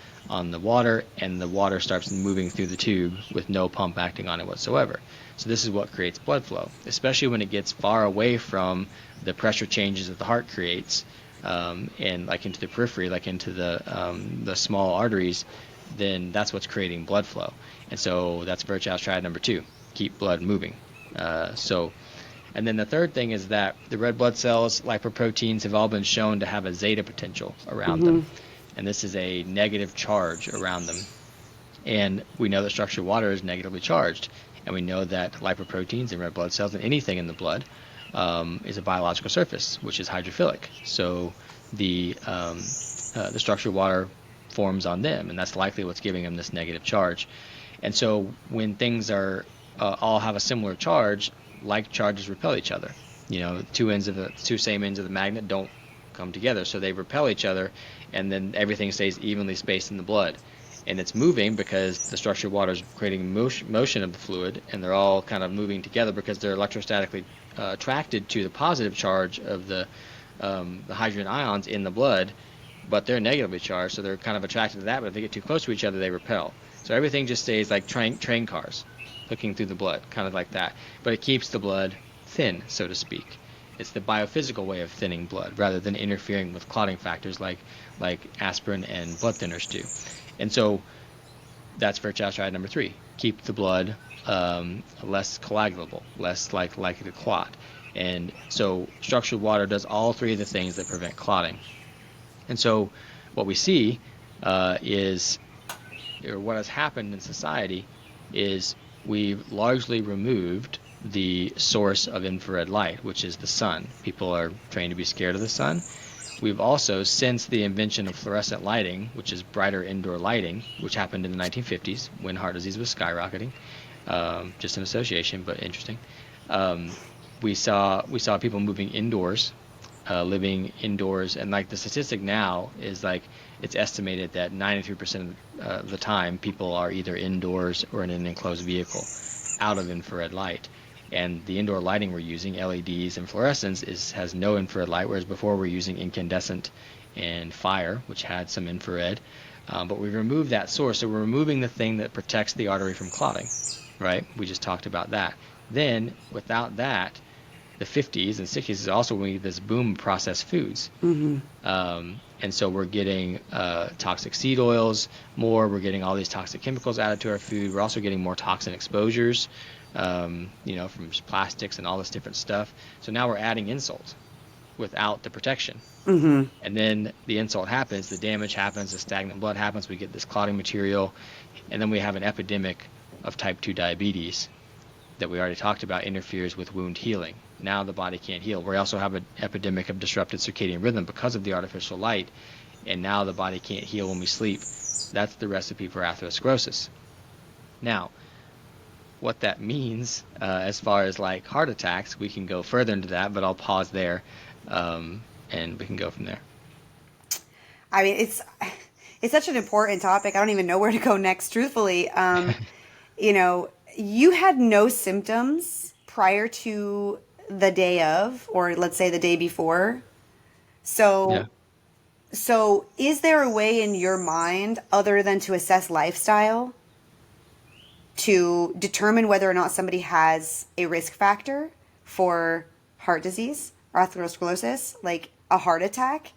water, and the water starts moving through the tube with no pump acting on it whatsoever. So this is what creates blood flow, especially when it gets far away from the pressure changes that the heart creates, and like into the periphery, like into the small arteries. Then that's what's creating blood flow. And so that's Virchow's triad number 2, keep blood moving. And then the third thing is that the red blood cells, lipoproteins, have all been shown to have a zeta potential around them. And this is a negative charge around them. And we know that structured water is negatively charged. And we know that lipoproteins and red blood cells and anything in the blood is a biological surface, which is hydrophilic. So the structured water forms on them, and that's likely what's giving them this negative charge. And so when things are all have a similar charge, like charges repel each other. Two same ends of the magnet don't come together, so they repel each other, and then everything stays evenly spaced in the blood. And it's moving because the structured water is creating motion of the fluid, and they're all kind of moving together because they're electrostatically attracted to the positive charge of the hydrogen ions in the blood, but they're negatively charged, so they're kind of attracted to that, but if they get too close to each other, they repel. So everything just stays like train cars hooking through the blood, kind of like that. But it keeps the blood thin, so to speak. It's the biophysical way of thinning blood rather than interfering with clotting factors like aspirin and blood thinners do. And so that's Virchow's triad number 3. Keep the blood less coagulable, less likely to clot. And so structured water does all 3 of the things that prevent clotting. And so what we see or what has happened in society is we've largely removed the source of infrared light, which is the sun. People are trained to be scared of the sun. We've also, since the invention of fluorescent lighting, which is brighter indoor lighting, which happened in the 1950s when heart disease was skyrocketing, just an association, but interesting. We saw people moving indoors, living indoors, and like the statistic now is like it's estimated that 93% of the time people are either indoors or in an enclosed vehicle out of infrared light. And the indoor lighting we're using, LEDs and fluorescents, has no infrared light, whereas before we're using incandescent and fire, which had some infrared. But we've removed that source, so we're removing the thing that protects the artery from clotting, right? We just talked about that. Then, without that, the 50s and 60s is also when we get this boom of processed foods. And so we're getting toxic seed oils more. We're getting all these toxic chemicals added to our food. We're also getting more toxin exposures, from plastics and all this different stuff. So now we're adding insult without the protection. And then the insult happens, the damage happens, the stagnant blood happens, we get this clotting material, and then we have an epidemic of type 2 diabetes that we already talked about interferes with wound healing. Now the body can't heal. We also have an epidemic of disrupted circadian rhythm because of the artificial light, and now the body can't heal when we sleep That's the recipe for atherosclerosis. Now, what that means as far as like heart attacks, we can go further into that, but I'll pause there, and we can go from there. I mean, it's such an important topic. I don't even know where to go next, truthfully. You know, you had no symptoms prior to the day of, or let's say the day before. Yeah. So, so is there a way in your mind other than to assess lifestyle to determine whether or not somebody has a risk factor for heart disease or atherosclerosis, like a heart attack?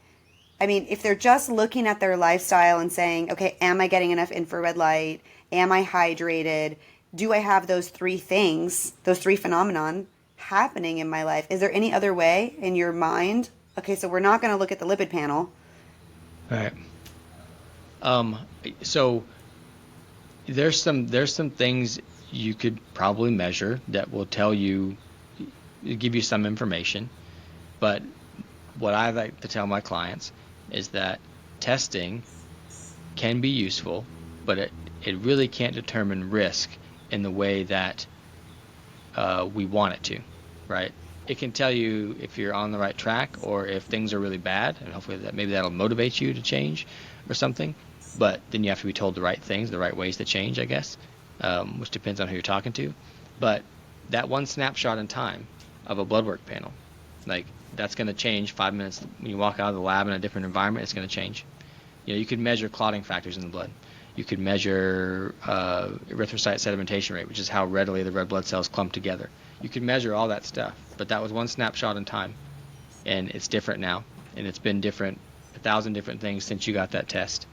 I mean, if they're just looking at their lifestyle and saying, okay, am I getting enough infrared light? Am I hydrated? Do I have those three things, those three phenomenon happening in my life? Is there any other way in your mind? Okay, so we're not going to look at the lipid panel. All right. Um, so there's some things you could probably measure that will tell you, give you some information. But what I like to tell my clients is that testing can be useful, but it really can't determine risk in the way that we want it to, right? It can tell you if you're on the right track or if things are really bad, and hopefully that maybe that'll motivate you to change or something. But then you have to be told the right things, the right ways to change, I guess, which depends on who you're talking to. But that one snapshot in time of a blood work panel, like that's going to change 5 minutes when you walk out of the lab in a different environment. It's going to change. You know, you could measure clotting factors in the blood. You could measure erythrocyte sedimentation rate, which is how readily the red blood cells clump together. You could measure all that stuff, but that was one snapshot in time, and it's different now, and it's been different, 1,000 different things since you got that test,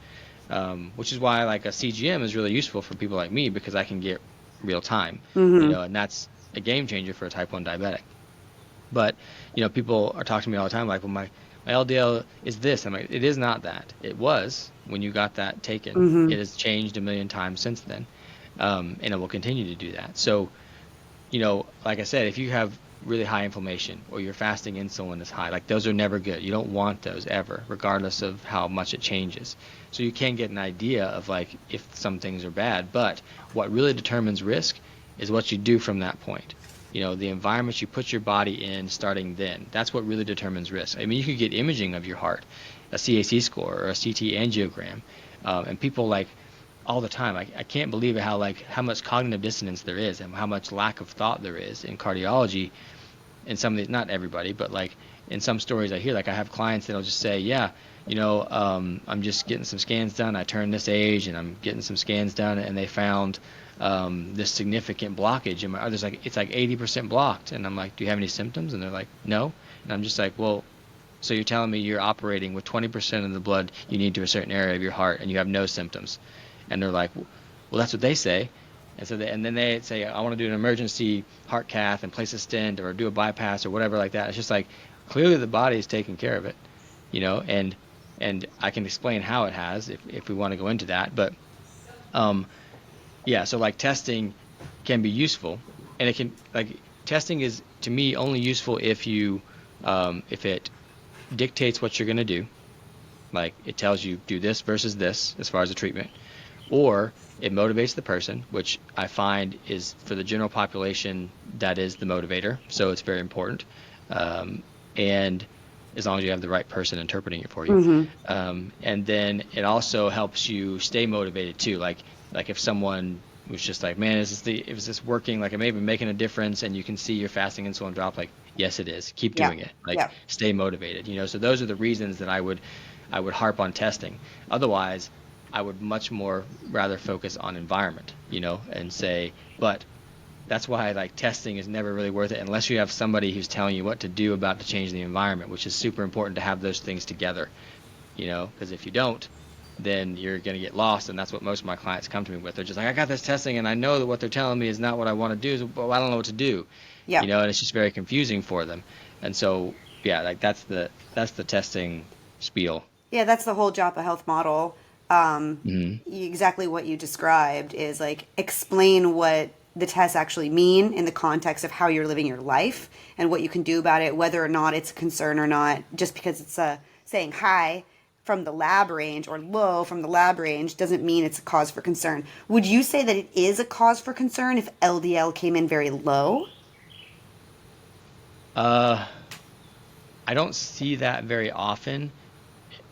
which is why like a CGM is really useful for people like me because I can get real time, and that's a game changer for a type 1 diabetic. But, people are talking to me all the time like, well, my LDL is this. I'm like, it is not that. It was when you got that taken. It has changed a million times since then, and it will continue to do that. So, like I said, if you have really high inflammation or your fasting insulin is high, like those are never good. You don't want those ever, regardless of how much it changes. So you can get an idea of like if some things are bad, but what really determines risk is what you do from that point. The environment you put your body in starting then. That's what really determines risk. I mean, you could get imaging of your heart, a CAC score or a CT angiogram, and people like all the time. I can't believe how much cognitive dissonance there is and how much lack of thought there is in cardiology. In some of these, not everybody, but like in some stories I hear, like I have clients that'll just say, yeah, I'm just getting some scans done. I turned this age and I'm getting some scans done, and they found this significant blockage in my it's like 80% blocked, and I'm like, do you have any symptoms? And they're like, no. And I'm just like, well, so you're telling me you're operating with 20% of the blood you need to a certain area of your heart and you have no symptoms? And they're like, well, that's what they say. And so and then they say, I want to do an emergency heart cath and place a stent or do a bypass or whatever like that. It's just like, clearly the body is taking care of it, and I can explain how it has if we want to go into that. But yeah, so like testing can be useful, and it can, like, testing is to me only useful if it dictates what you're going to do, like it tells you do this versus this as far as the treatment, or it motivates the person, which I find is for the general population that is the motivator, so it's very important, and as long as you have the right person interpreting it for you. And then it also helps you stay motivated too. Like if someone was just like, man, is this working? Like, it may be making a difference, and you can see your fasting insulin drop. Like, yes, it is. Keep doing it. Like, stay motivated. So those are the reasons that I would harp on testing. Otherwise, I would much more rather focus on environment, and say, but that's why like testing is never really worth it unless you have somebody who's telling you what to do about to change the environment, which is super important to have those things together, because if you don't, then you're going to get lost. And that's what most of my clients come to me with. They're just like, I got this testing and I know that what they're telling me is not what I want to do, but I don't know what to do. And it's just very confusing for them. And so, yeah, like that's the testing spiel. Yeah, that's the whole Japa Health model. Exactly what you described is like explain what the tests actually mean in the context of how you're living your life and what you can do about it, whether or not it's a concern or not. Just because it's saying hi from the lab range or low from the lab range doesn't mean it's a cause for concern. Would you say that it is a cause for concern if LDL came in very low? Uh, I don't see that very often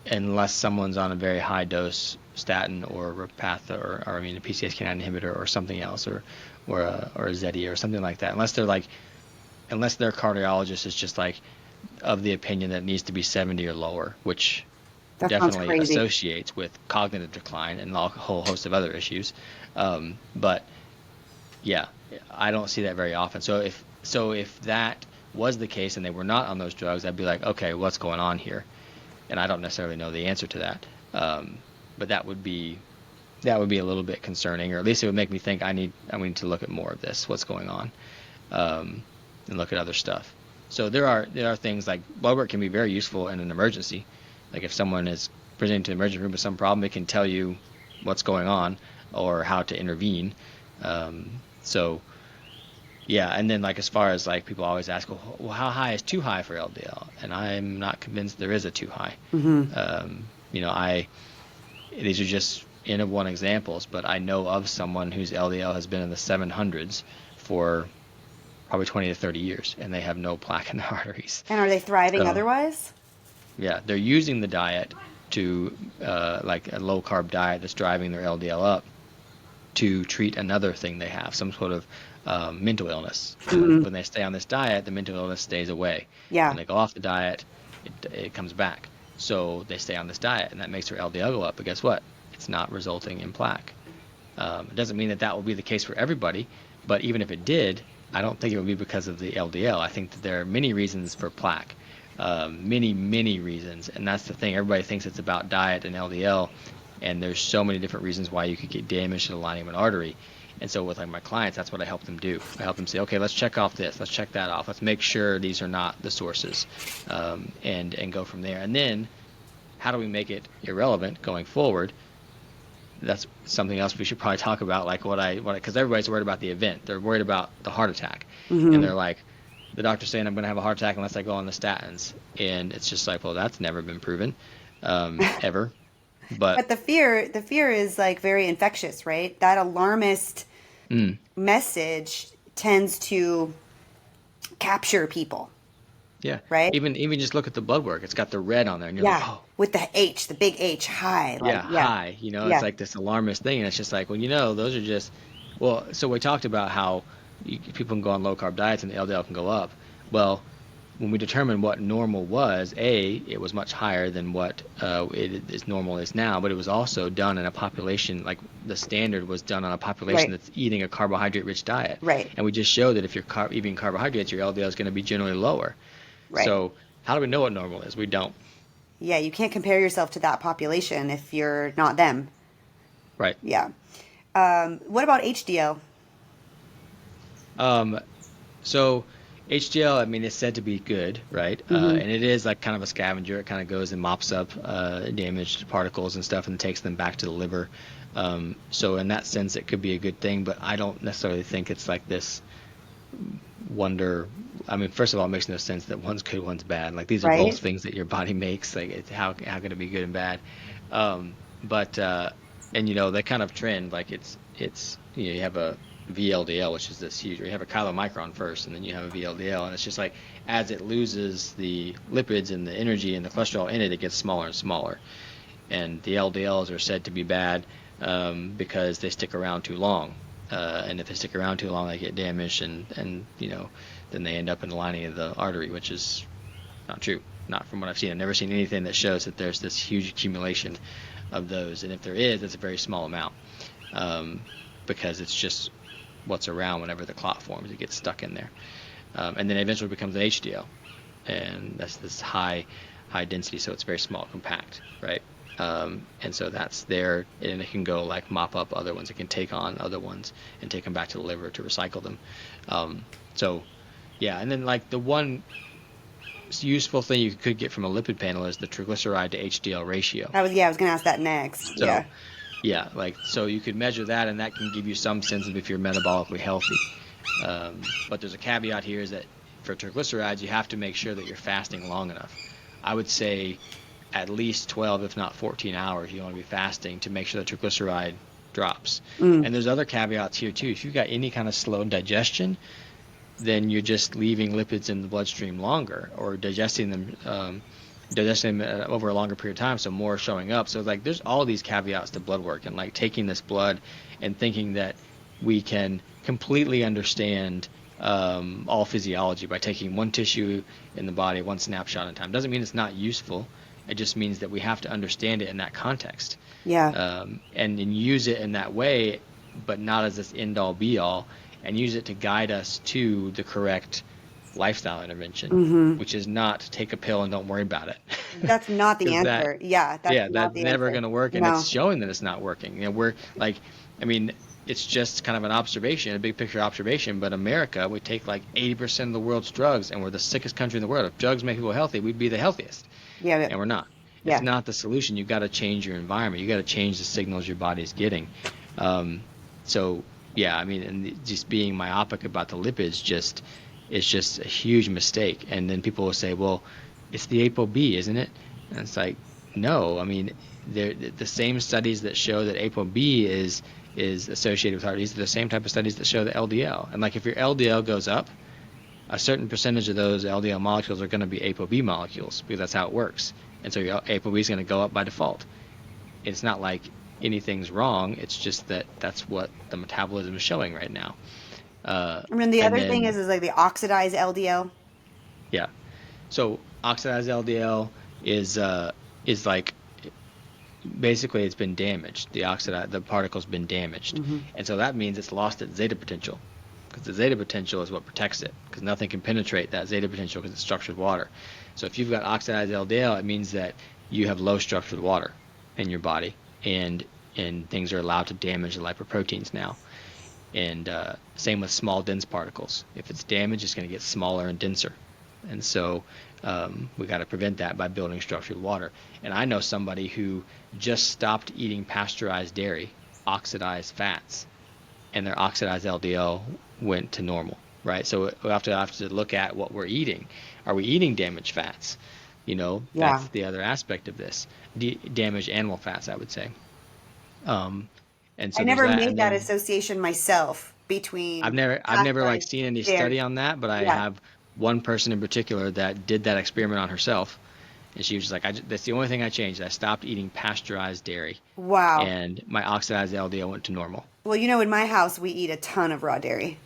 unless someone's on a very high dose statin or Repatha or I mean a PCSK9 inhibitor or something else or a Zeti or something like that. Unless their cardiologist is just like of the opinion that it needs to be 70 or lower, which That sounds definitely crazy. associates with cognitive decline and a whole host of other issues. But yeah, I don't see that very often. So if that was the case and they were not on those drugs, I'd be like, okay, what's going on here? And I don't necessarily know the answer to that. But that would be a little bit concerning, or at least it would make me think I need to look at more of this, what's going on, and look at other stuff. So there are things like blood work can be very useful in an emergency. Like if someone is presenting to the emergency room with some problem, it can tell you what's going on or how to intervene. So yeah, and then like as far as like people always ask, well, how high is too high for LDL? And I'm not convinced there is a too high. These are just N of one examples, but I know of someone whose LDL has been in the 700s for probably 20 to 30 years, and they have no plaque in the arteries. And are they thriving So otherwise? yeah, they're using the diet to like a low carb diet that's driving their LDL up to treat another thing they have, some sort of mental illness. And when they stay on this diet, the mental illness stays away. Yeah. When they go off the diet, it comes back. So they stay on this diet, and that makes their LDL go up. But guess what? It's not resulting in plaque. It doesn't mean that will be the case for everybody, but even if it did, I don't think it would be because of the LDL. I think that there are many reasons for plaque, many reasons, and that's the thing. Everybody thinks it's about diet and LDL, and there's so many different reasons why you could get damage to the lining of an artery. And so with like my clients, that's what I help them do. I help them say, okay, let's check off this, let's check that off, let's make sure these are not the sources, and go from there. And then how do we make it irrelevant going forward? That's something else we should probably talk about, like because everybody's worried about the event. They're worried about the heart attack. And they're like, the doctor's saying I'm going to have a heart attack unless I go on the statins. And it's just like, well, that's never been proven, ever. But the fear is like very infectious, right? That alarmist message tends to capture people, yeah, right? even just look at the blood work. It's got the red on there, and you're like, Yeah. oh, With the H, the big H, high. Like, yeah, high. It's Yeah. like this alarmist thing, and it's just like, well, those are just, so we talked about how people can go on low carb diets and the LDL can go up. Well, when we determined what normal was, it was much higher than what it is normal is now, but it was also done in a population, like the standard was done on a population Right. that's eating a carbohydrate-rich diet. Right. And we just showed that if you're eating carbohydrates, your LDL is going to be generally lower. Right. So how do we know what normal is? We don't. Yeah, you can't compare yourself to that population if you're not them. Right. Yeah. What about HDL? So HDL, I mean, it's said to be good, right? And it is like kind of a scavenger. It kind of goes and mops up damaged particles and stuff and takes them back to the liver. So in that sense, it could be a good thing, but I don't necessarily think it's like this wonder. I mean, first of all, it makes no sense that one's good, one's bad. Like these are Right. both things that your body makes. Like how can it be good and bad? And they kind of trend, like it's you have a VLDL, which is this huge, or you have a chylomicron first, and then you have a VLDL, and it's just like as it loses the lipids and the energy and the cholesterol in it, it gets smaller and smaller. And the LDLs are said to be bad because they stick around too long, and if they stick around too long, they get damaged, and then they end up in the lining of the artery, which is not true. Not from what I've seen. I've never seen anything that shows that there's this huge accumulation of those, and if there is, it's a very small amount, because it's just what's around whenever the clot forms. It gets stuck in there, and then eventually becomes an HDL, and that's this high density, so it's very small, compact, right? And so that's there, and it can go like mop up other ones. It can take on other ones and take them back to the liver to recycle them. So yeah, and then like the one useful thing you could get from a lipid panel is the triglyceride to HDL ratio. I was going to ask that next. So yeah, like so you could measure that, and that can give you some sense of if you're metabolically healthy. But there's a caveat here, is that for triglycerides, you have to make sure that you're fasting long enough. I would say at least 12, if not 14 hours. You want to be fasting to make sure the triglyceride drops. Mm. And there's other caveats here too. If you've got any kind of slow digestion, then you're just leaving lipids in the bloodstream longer, or digesting them over a longer period of time, so more showing up. So like there's all these caveats to blood work, and like taking this blood and thinking that we can completely understand all physiology by taking one tissue in the body, one snapshot in time, doesn't mean it's not useful. It just means that we have to understand it in that context. Yeah. And use it in that way, but not as this end-all be-all, and use it to guide us to the correct lifestyle intervention, which is not take a pill and don't worry about it. That's not the 'Cause answer. Yeah, that's not that's the never answer. going to work, and No. it's showing that it's not working. We're like, I mean, it's just kind of an observation, a big picture observation, but America, we take like 80% of the world's drugs, and we're the sickest country in the world. If drugs make people healthy, we'd be the healthiest. Yeah. And we're not. It's Yeah. not the solution. You've got to change your environment. You've got to change the signals your body's getting. So yeah, I mean, and just being myopic about the lipids is just a huge mistake. And then people will say, well, it's the ApoB, isn't it? And it's like, no. I mean, the same studies that show that ApoB is associated with heart disease are the same type of studies that show the LDL. And like if your LDL goes up, a certain percentage of those LDL molecules are going to be ApoB molecules, because that's how it works. And so your ApoB is going to go up by default. It's not like anything's wrong. It's just that that's what the metabolism is showing right now. I mean, the And other thing then, is like the oxidized LDL. yeah. So oxidized LDL is like basically it's been damaged. The particle's been damaged, and so that means it's lost its zeta potential, because the zeta potential is what protects it, because nothing can penetrate that zeta potential because it's structured water. So if you've got oxidized LDL, it means that you have low structured water in your body, and things are allowed to damage the lipoproteins now. And same with small dense particles. If it's damaged, it's going to get smaller and denser. And so we got to prevent that by building structured water. And I know somebody who just stopped eating pasteurized dairy, oxidized fats, and their oxidized LDL went to normal, right? So we have to look at what we're eating. Are we eating damaged fats? Yeah. That's the other aspect of this. Damaged animal fats, I would say. And I so there's never that. made And that then association myself between I've never like pasteurized seen any dairy. study on that, but I Yeah. have one person in particular that did that experiment on herself, and she was just like, that's the only thing I changed. I stopped eating pasteurized dairy, Wow. and my oxidized LDL went to normal. Well, in my house, we eat a ton of raw dairy.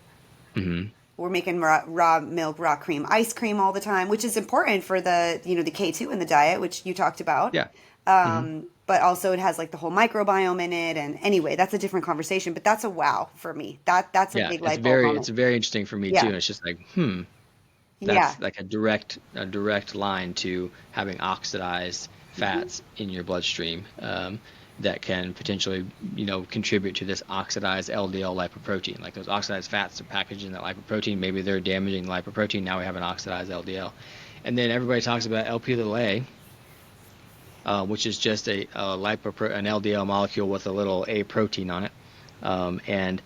Hmm. We're making raw milk, raw cream, ice cream all the time, which is important for the K2 in the diet, which you talked about. Yeah. Hmm. But also it has like the whole microbiome in it. And anyway, that's a different conversation, but that's a wow for me. That's a Yeah. big It's light bulb very moment. interesting for me too. Yeah. And it's just like, Yeah. that's like a direct line to having oxidized fats in your bloodstream, that can potentially contribute to this oxidized LDL lipoprotein. Like those oxidized fats are packaged in that lipoprotein. Maybe they're damaging the lipoprotein. Now we have an oxidized LDL. And then everybody talks about Lp(a), which is just an LDL molecule with a little A protein on it, and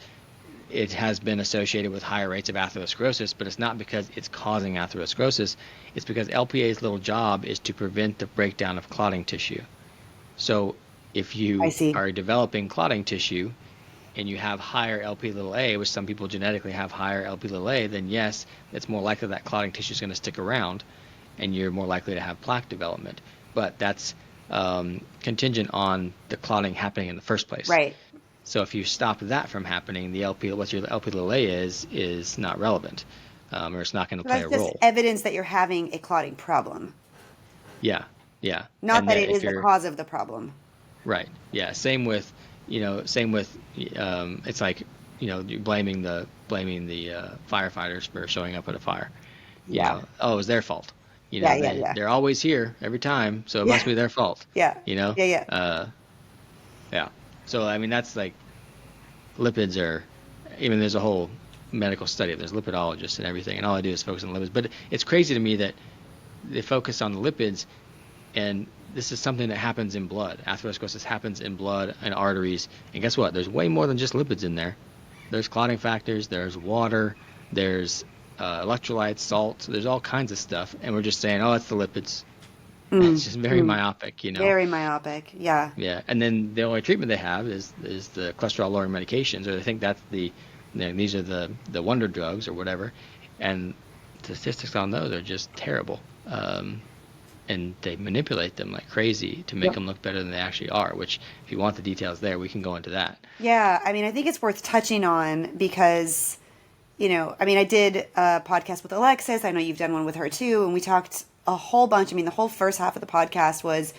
it has been associated with higher rates of atherosclerosis, but it's not because it's causing atherosclerosis. It's because Lp(a)'s little job is to prevent the breakdown of clotting tissue. So if I you see. are developing clotting tissue and you have higher Lp(a), which some people genetically have higher Lp(a), then yes, it's more likely that clotting tissue is going to stick around, and you're more likely to have plaque development. But that's contingent on the clotting happening in the first place. Right. So if you stop that from happening, what your Lp(a) is not relevant, or it's not going to So play that's a just role. evidence that you're having a clotting problem, Yeah, yeah. not And that then it is if the you're cause of the problem. right, yeah. Same with it's like you're blaming the firefighters for showing up at a fire. Yeah. Oh, it was their fault. Yeah. Yeah. Yeah. They're always here every time, so it Yeah. must be their fault. Yeah. You know, Yeah. Yeah. yeah. So I mean, that's like lipids are. Even there's a whole medical study. There's lipidologists and everything, and all I do is focus on lipids. But it's crazy to me that they focus on the lipids, and this is something that happens in blood. Atherosclerosis happens in blood and arteries, and guess what? There's way more than just lipids in there. There's clotting factors, there's water, there's electrolytes, salt, there's all kinds of stuff, and we're just saying, oh, it's the lipids. It's Mm, just very mm. myopic, you know. Very myopic. Yeah. Yeah, and then the only treatment they have is the cholesterol lowering medications, or they think that's these are the wonder drugs or whatever, and statistics on those are just terrible. And they manipulate them like crazy to make Yep. them look better than they actually are. Which, if you want the details there, we can go into that. Yeah, I mean, I think it's worth touching on because, I mean, I did a podcast with Alexis. I know you've done one with her too, and we talked a whole bunch. I mean, the whole first half of the podcast was,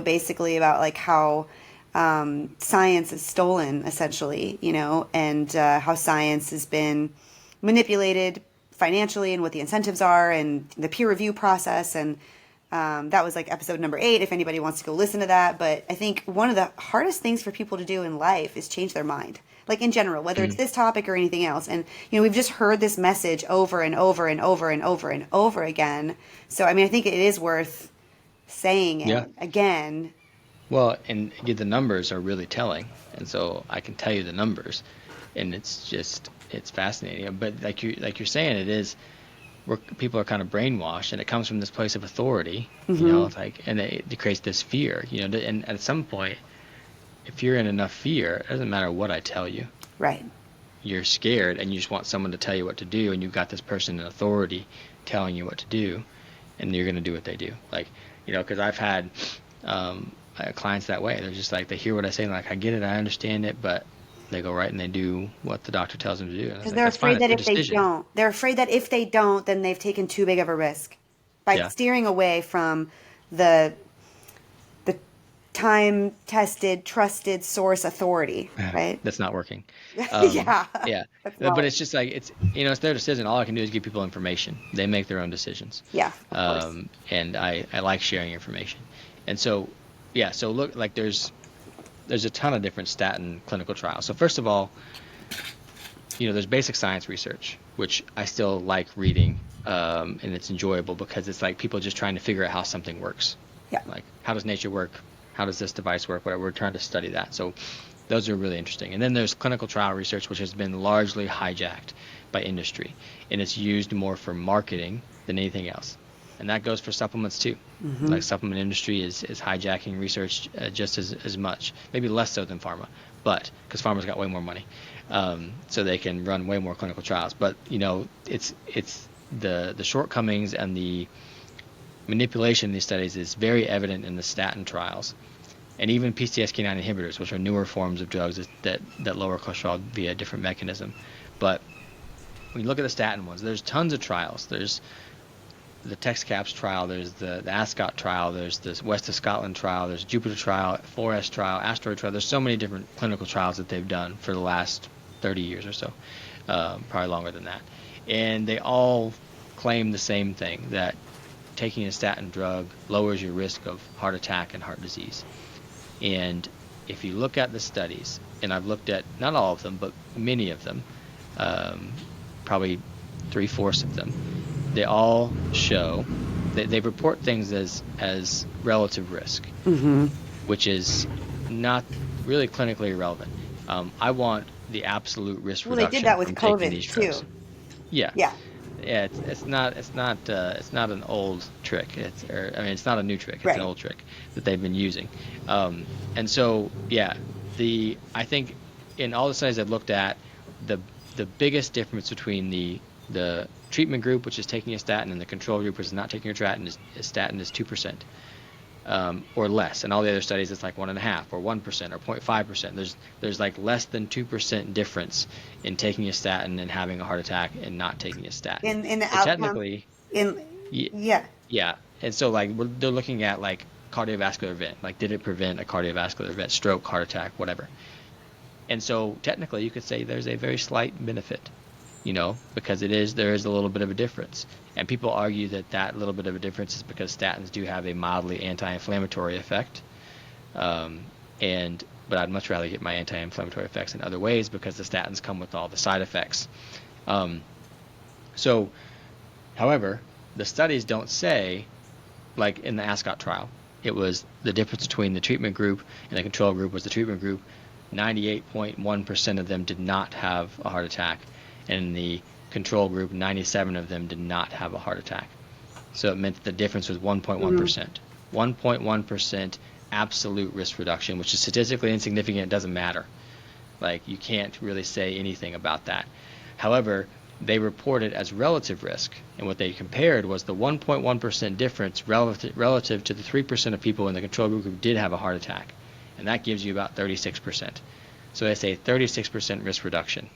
basically about like how science is stolen, essentially, and how science has been manipulated financially and what the incentives are and the peer review process. And that was like episode number 8, if anybody wants to go listen to that. But I think one of the hardest things for people to do in life is change their mind. Like in general, whether it's Mm. this topic or anything else. And, we've just heard this message over and over and over and over and over again. So, I mean, I think it is worth saying Yeah. it again. Well, and the numbers are really telling, and so I can tell you the numbers, and it's fascinating. But like you're saying, it is where people are kind of brainwashed, and it comes from this place of authority, Mm-hmm. like, and it creates this fear, and at some point, if you're in enough fear, it doesn't matter what I tell you. Right. You're scared, and you just want someone to tell you what to do, and you've got this person in authority telling you what to do, and you're going to do what they do. Like, because I've had clients that way. They're just like, they hear what I say, and like, I get it, I understand it, but they go right and they do what the doctor tells them to do. And I was Because like, they're that's fine, afraid it's that their if they decision. don't, then they've taken too big of a risk by Yeah. steering away from the the time tested, trusted source authority, right? That's not working. Yeah, Yeah. that's But not. it's just like, it's their decision. All I can do is give people information. They make their own decisions. Yeah, of course. And I like sharing information. And so, yeah, so look, like there's a ton of different statin clinical trials. So first of all, there's basic science research, which I still like reading, and it's enjoyable because it's like people just trying to figure out how something works. Yeah. Like, how does nature work? How does this device work? Whatever. We're trying to study that. So those are really interesting. And then there's clinical trial research, which has been largely hijacked by industry, and it's used more for marketing than anything else. And that goes for supplements too. Mm-hmm. Like, supplement industry is hijacking research just as much, maybe less so than pharma, but because pharma's got way more money, so they can run way more clinical trials. But it's the shortcomings and the manipulation in these studies is very evident in the statin trials, and even PCSK9 inhibitors, which are newer forms of drugs that lower cholesterol via a different mechanism. But when you look at the statin ones, there's tons of trials. There's the TexCaps trial, there's the Ascot trial, there's the West of Scotland trial, there's Jupiter trial, Forest trial, Asteroid trial. There's so many different clinical trials that they've done for the last 30 years or so, probably longer than that. And they all claim the same thing, that taking a statin drug lowers your risk of heart attack and heart disease. And if you look at the studies, and I've looked at not all of them, but many of them, probably 3/4 of them, they all show they report things as relative risk, Mm-hmm. which is not really clinically relevant. I want the absolute risk Well, they did reduction that with from taking COVID these drugs. too. Yeah, Yeah. yeah. It's not an old trick. It's not a new trick. It's an Right. old trick that they've been using. And so, yeah, I think in all the studies I've looked at, the biggest difference between the treatment group, which is taking a statin, and the control group, which is not taking a statin, is 2%, or less. And all the other studies, it's like 1.5% or 1% or 0.5%. There's like less than 2% difference in taking a statin and having a heart attack and not taking a statin. In the So outcome, technically, in yeah, yeah. yeah. And so, like, they're looking at like cardiovascular event, like, did it prevent a cardiovascular event, stroke, heart attack, whatever. And so technically you could say there's a very slight benefit, because there is a little bit of a difference. And people argue that little bit of a difference is because statins do have a mildly anti-inflammatory effect. But I'd much rather get my anti-inflammatory effects in other ways, because the statins come with all the side effects. So, however, the studies don't say, like in the Ascot trial, it was the difference between the treatment group and the control group was the treatment group. 98.1% of them did not have a heart attack, and in the control group, 97 of them did not have a heart attack. So it meant that the difference was 1.1%. 1.1% absolute risk reduction, which is statistically insignificant. It doesn't matter. Like, you can't really say anything about that. However, they reported as relative risk, and what they compared was the 1.1% difference relative to the 3% of people in the control group who did have a heart attack, and that gives you about 36%. So they say 36% risk reduction,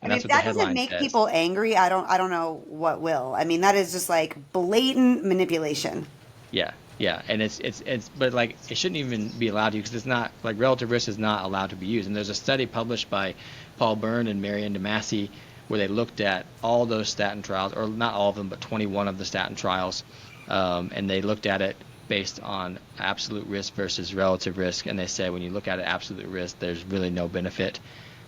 I and mean, that's if what the that doesn't headline make says. people angry, I don't know what will. I mean, that is just like blatant manipulation. Yeah, and it's but like it shouldn't even be allowed to, because it's not like relative risk is not allowed to be used. And there's a study published by Paul Byrne and Marianne DeMasi where they looked at all those statin trials, or not all of them, but 21 of the statin trials, and they looked at it based on absolute risk versus relative risk, and they said when you look at it absolute risk, there's really no benefit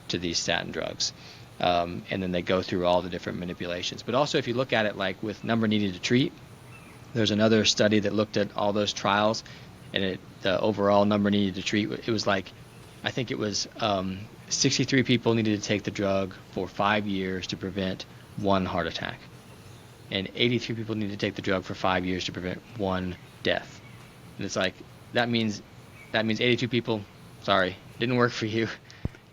to these statin drugs. And then they go through all the different manipulations. But also, if you look at it like with number needed to treat, there's another study that looked at all those trials, and the overall number needed to treat, it was like, I think it was 63 people needed to take the drug for 5 years to prevent one heart attack, and 83 people needed to take the drug for 5 years to prevent one death. And it's like, that means 82 people, sorry, didn't work for you.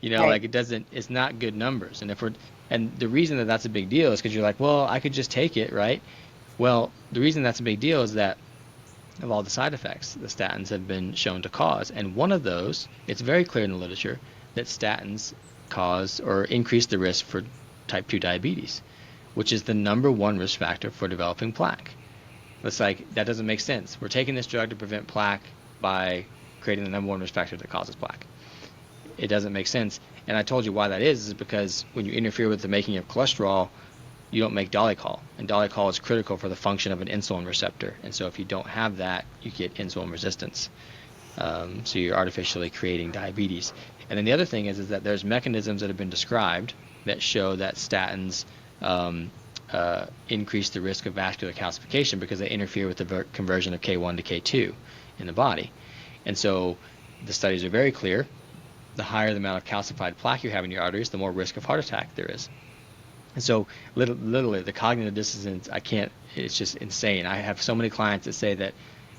Right. Like, it's not good numbers. And the reason that that's a big deal is because you're like, well, I could just take it, right? Well, the reason that's a big deal is that of all the side effects the statins have been shown to cause. And one of those, it's very clear in the literature that statins cause or increase the risk for type 2 diabetes, which is the number one risk factor for developing plaque. It's like, that doesn't make sense. We're taking this drug to prevent plaque by creating the number one risk factor that causes plaque. It doesn't make sense. And I told you why that is because when you interfere with the making of cholesterol, you don't make dolicol, and dolicol is critical for the function of an insulin receptor. And so if you don't have that, you get insulin resistance. So you're artificially creating diabetes. And then the other thing is that there's mechanisms that have been described that show that statins increase the risk of vascular calcification because they interfere with the conversion of K1 to K2 in the body. And so the studies are very clear. The higher the amount of calcified plaque you have in your arteries, the more risk of heart attack there is. And so literally the cognitive dissonance, it's just insane. I have so many clients that say that,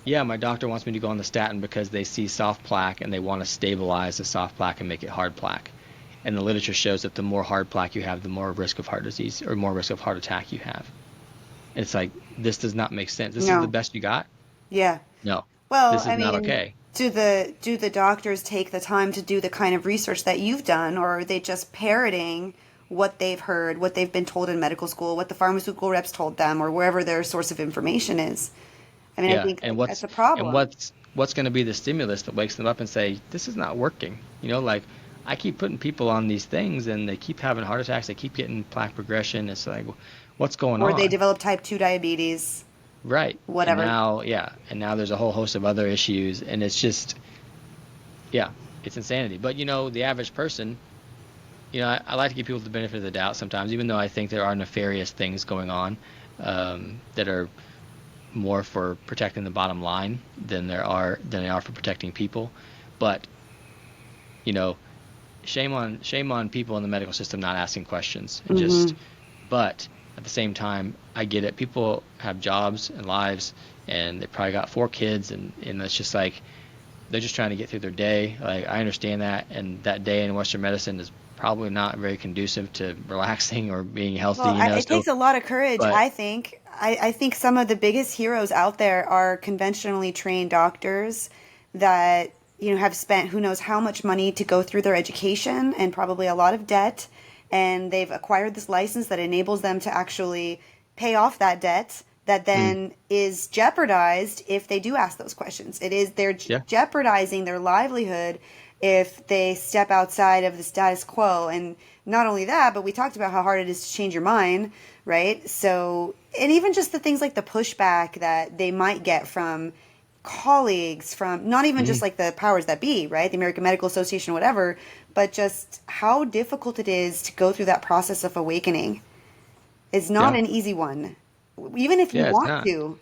yeah, my doctor wants me to go on the statin because they see soft plaque and they want to stabilize the soft plaque and make it hard plaque. And the literature shows that the more hard plaque you have, the more risk of heart disease or more risk of heart attack you have. And it's like, this does not make sense. This is the best you got? Yeah. No. Well, This is I not mean, okay. do the doctors take the time to do the kind of research that you've done, or are they just parroting what they've heard, what they've been told in medical school, what the pharmaceutical reps told them, or wherever their source of information is? I mean, I think and that's a problem. what's going to be the stimulus that wakes them up and say, this is not working? Like, I keep putting people on these things and they keep having heart attacks, they keep getting plaque progression. It's like, what's going Or they on? develop type 2 diabetes, Right. whatever. And now there's a whole host of other issues, and it's just, it's insanity. But the average person, I like to give people the benefit of the doubt sometimes, even though I think there are nefarious things going on that are more for protecting the bottom line than they are for protecting people. But shame on people in the medical system not asking questions. Mm-hmm. But at the same time, I get it. People have jobs and lives, and they probably got 4 kids, and it's just like they're just trying to get through their day. Like, I understand that, and that day in Western medicine is probably not very conducive to relaxing or being healthy. Well, it takes a lot of courage, But I think. I think some of the biggest heroes out there are conventionally trained doctors that, have spent who knows how much money to go through their education and probably a lot of debt. And they've acquired this license that enables them to actually pay off that debt that then is jeopardized if they do ask those questions. They're jeopardizing their livelihood if they step outside of the status quo. And not only that, but we talked about how hard it is to change your mind, right? So, and even just the things like the pushback that they might get from colleagues, from not even just like the powers that be, right? The American Medical Association, whatever, but just how difficult it is to go through that process of awakening. It's not an easy one, even if you it's want not. to.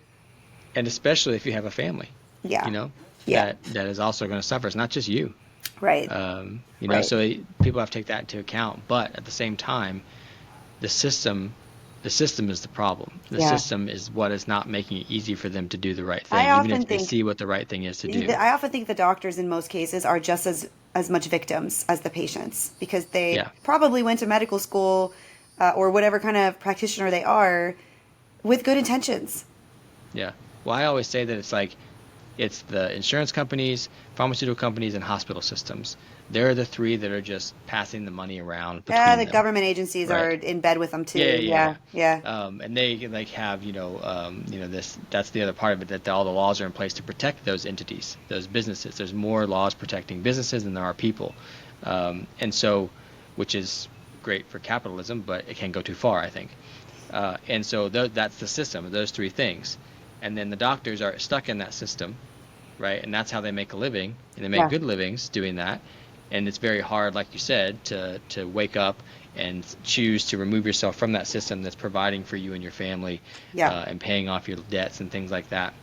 And especially if you have a family, Yeah. that is also going to suffer. It's not just you. Right. So people have to take that into account. But at the same time, the system the system is the problem. The Yeah. system is what is not making it easy for them to do the right I thing, even often if they think see what the right thing is to do. I often think the doctors in most cases are just as much victims as the patients because they Yeah. probably went to medical school or whatever kind of practitioner they are with good intentions. Yeah. Well, I always say that it's the insurance companies, pharmaceutical companies, and hospital systems. They're the three that are just passing the money around Yeah, between the them, government agencies are right? in bed with them Yeah, too. yeah, Yeah, yeah. yeah, And they like have, this. That's the other part of it, that all the laws are in place to protect those entities, those businesses. There's more laws protecting businesses than there are people, and so, which is great for capitalism, but it can go too far, I think. And so that's the system of those three things, and then the doctors are stuck in that system, right? And that's how they make a living, and they make yeah, good livings doing that. And it's very hard, like you said, to wake up and choose to remove yourself from that system that's providing for you and your family, yeah. and paying off your debts and things like that.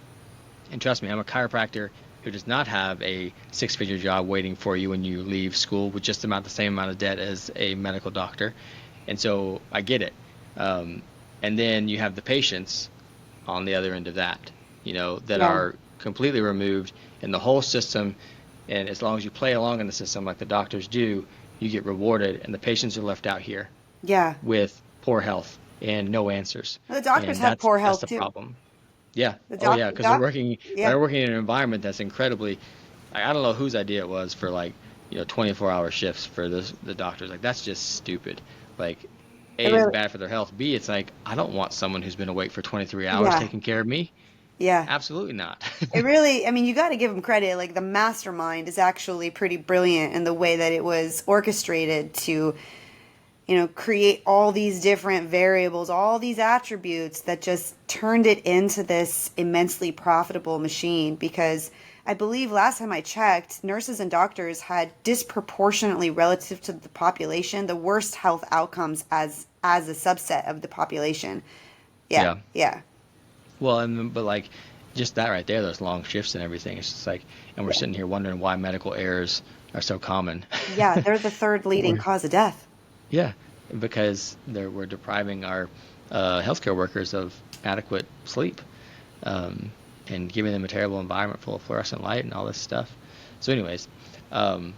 And trust me, I'm a chiropractor who does not have a six-figure job waiting for you when you leave school with just about the same amount of debt as a medical doctor. And so I get it. Um, and then you have the patients on the other end of that, that Yeah. are completely removed in the whole system. And as long as you play along in the system like the doctors do, you get rewarded, and the patients are left out here Yeah. with poor health and no answers. The doctors And have that's poor that's health the too. problem. Yeah. The Oh doc, yeah, because doc, yeah. they're working in an environment that's incredibly, I don't know whose idea it was for 24-hour shifts for the doctors. Like, that's just stupid. Like, It A, it's really, bad for their health. B, it's like, I don't want someone who's been awake for 23 hours yeah, taking care of me. yeah. Absolutely not. It really, I mean, you got to give them credit. Like the mastermind is actually pretty brilliant in the way that it was orchestrated to, create all these different variables, all these attributes that just turned it into this immensely profitable machine. Because I believe last time I checked, nurses and doctors had disproportionately relative to the population the worst health outcomes as a subset of the population. Yeah, Yeah. yeah, Well, but like, just that right there, those long shifts and everything, it's just like, and we're yeah, sitting here wondering why medical errors are so common. yeah. They're the third leading We're cause of death. Yeah, because we're depriving our healthcare workers of adequate sleep, um, and giving them a terrible environment full of fluorescent light and all this stuff. So, anyways, um,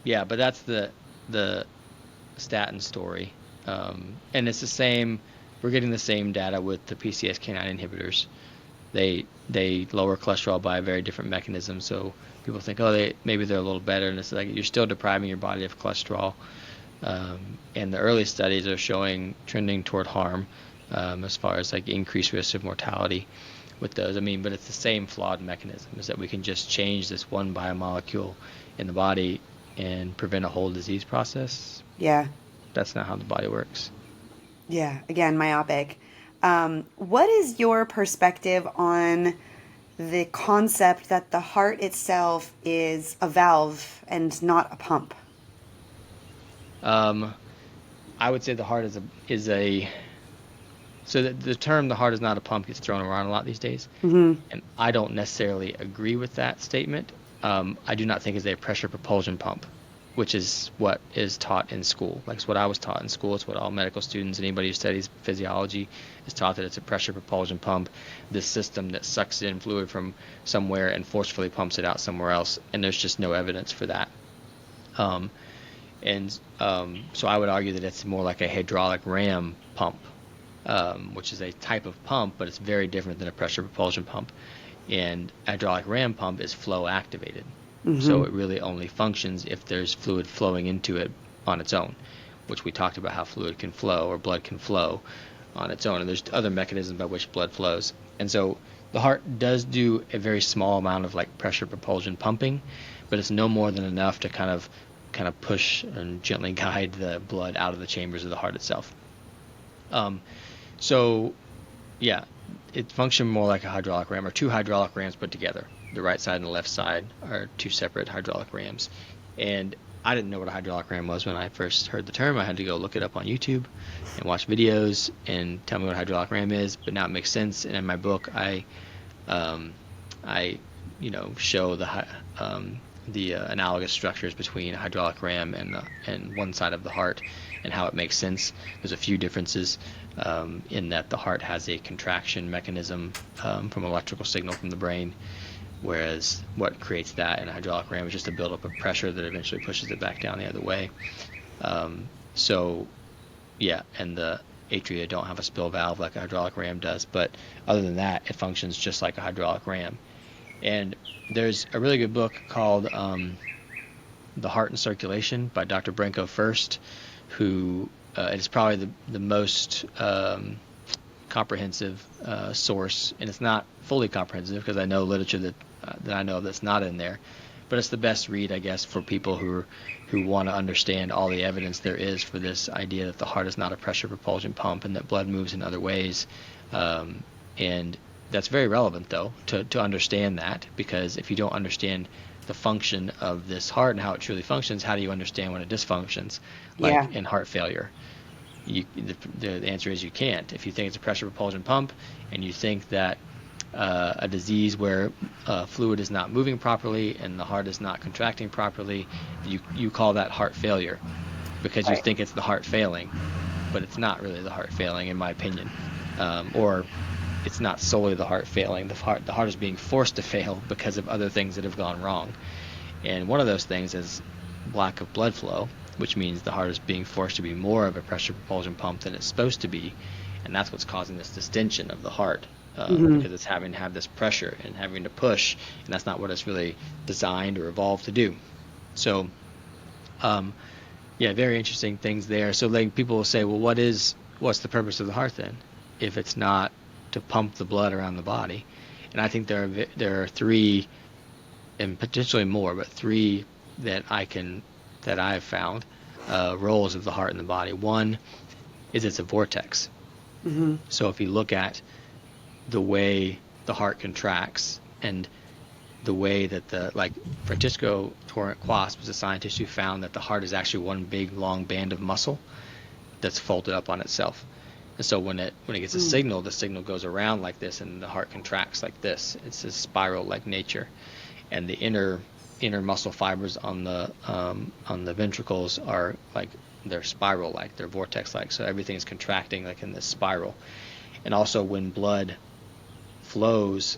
yeah, but that's the statin story, and it's the same. We're getting the same data with the PCSK9 inhibitors. They lower cholesterol by a very different mechanism. So people think, oh, maybe they're a little better, and it's like you're still depriving your body of cholesterol. And the early studies are showing trending toward harm, as far as like increased risk of mortality with those. I mean, but it's the same flawed mechanism, is that we can just change this one biomolecule in the body and prevent a whole disease process. Yeah, That's not how the body works. yeah. Again, myopic. What is your perspective on the concept that the heart itself is a valve and not a pump? Um, I would say the heart is a so the term "the heart is not a pump" gets thrown around a lot these days, Hmm. and I don't necessarily agree with that statement. I do not think it's a pressure propulsion pump, which is what is taught in school. Like, it's what I was taught in school. It's what all medical students, anybody who studies physiology, is taught, that it's a pressure propulsion pump, this system that sucks in fluid from somewhere and forcefully pumps it out somewhere else. And there's just no evidence for that. Um, and so I would argue that it's more like a hydraulic ram pump, which is a type of pump, but it's very different than a pressure propulsion pump. And hydraulic ram pump is flow activated. So Hmm. it really only functions if there's fluid flowing into it on its own, which we talked about, how fluid can flow, or blood can flow on its own. And there's other mechanisms by which blood flows. And so the heart does do a very small amount of like pressure propulsion pumping, but it's no more than enough to kind of push and gently guide the blood out of the chambers of the heart itself. Um, so yeah, it functioned more like a hydraulic ram, or two hydraulic rams put together. The right side and the left side are two separate hydraulic rams. And I didn't know what a hydraulic ram was when I first heard the term. I had to go look it up on YouTube and watch videos and tell me what a hydraulic ram is. But now it makes sense. And in my book, I show the analogous structures between a hydraulic ram and one side of the heart, and how it makes sense. There's a few differences in that the heart has a contraction mechanism from electrical signal from the brain, whereas what creates that in a hydraulic ram is just a buildup of pressure that eventually pushes it back down the other way. So yeah, and the atria don't have a spill valve like a hydraulic ram does, but other than that, it functions just like a hydraulic ram. And there's a really good book called The Heart and Circulation by Dr. Branko First, who is probably the most comprehensive source, and it's not fully comprehensive because I know literature that I know of that's not in there, but it's the best read, I guess, for people who want to understand all the evidence there is for this idea that the heart is not a pressure propulsion pump and that blood moves in other ways. And that's very relevant, though, to understand that, because if you don't understand the function of this heart and how it truly functions, how do you understand when it dysfunctions, like in heart failure? The answer is you can't. If you think it's a pressure propulsion pump and you think that a disease where fluid is not moving properly and the heart is not contracting properly, you call that heart failure because you think it's the heart failing, but it's not really the heart failing, in my opinion. Or it's not solely the heart failing. The heart is being forced to fail because of other things that have gone wrong. And one of those things is lack of blood flow, which means the heart is being forced to be more of a pressure propulsion pump than it's supposed to be. And that's what's causing this distension of the heart, because it's having to have this pressure and having to push, and that's not what it's really designed or evolved to do. So, yeah, very interesting things there. So like people will say, well, what's the purpose of the heart then, if it's not to pump the blood around the body? And I think there are three, and potentially more, but three that I've found roles of the heart in the body. One is it's a vortex. So if you look at the way the heart contracts and the way that like Francisco Torrent Quast was a scientist who found that the heart is actually one big long band of muscle that's folded up on itself. And so when it gets a signal, the signal goes around like this and the heart contracts like this. It's a spiral like nature. And the inner muscle fibers on the ventricles are like, they're spiral like, they're vortex like, so everything is contracting like in this spiral. And also when blood flows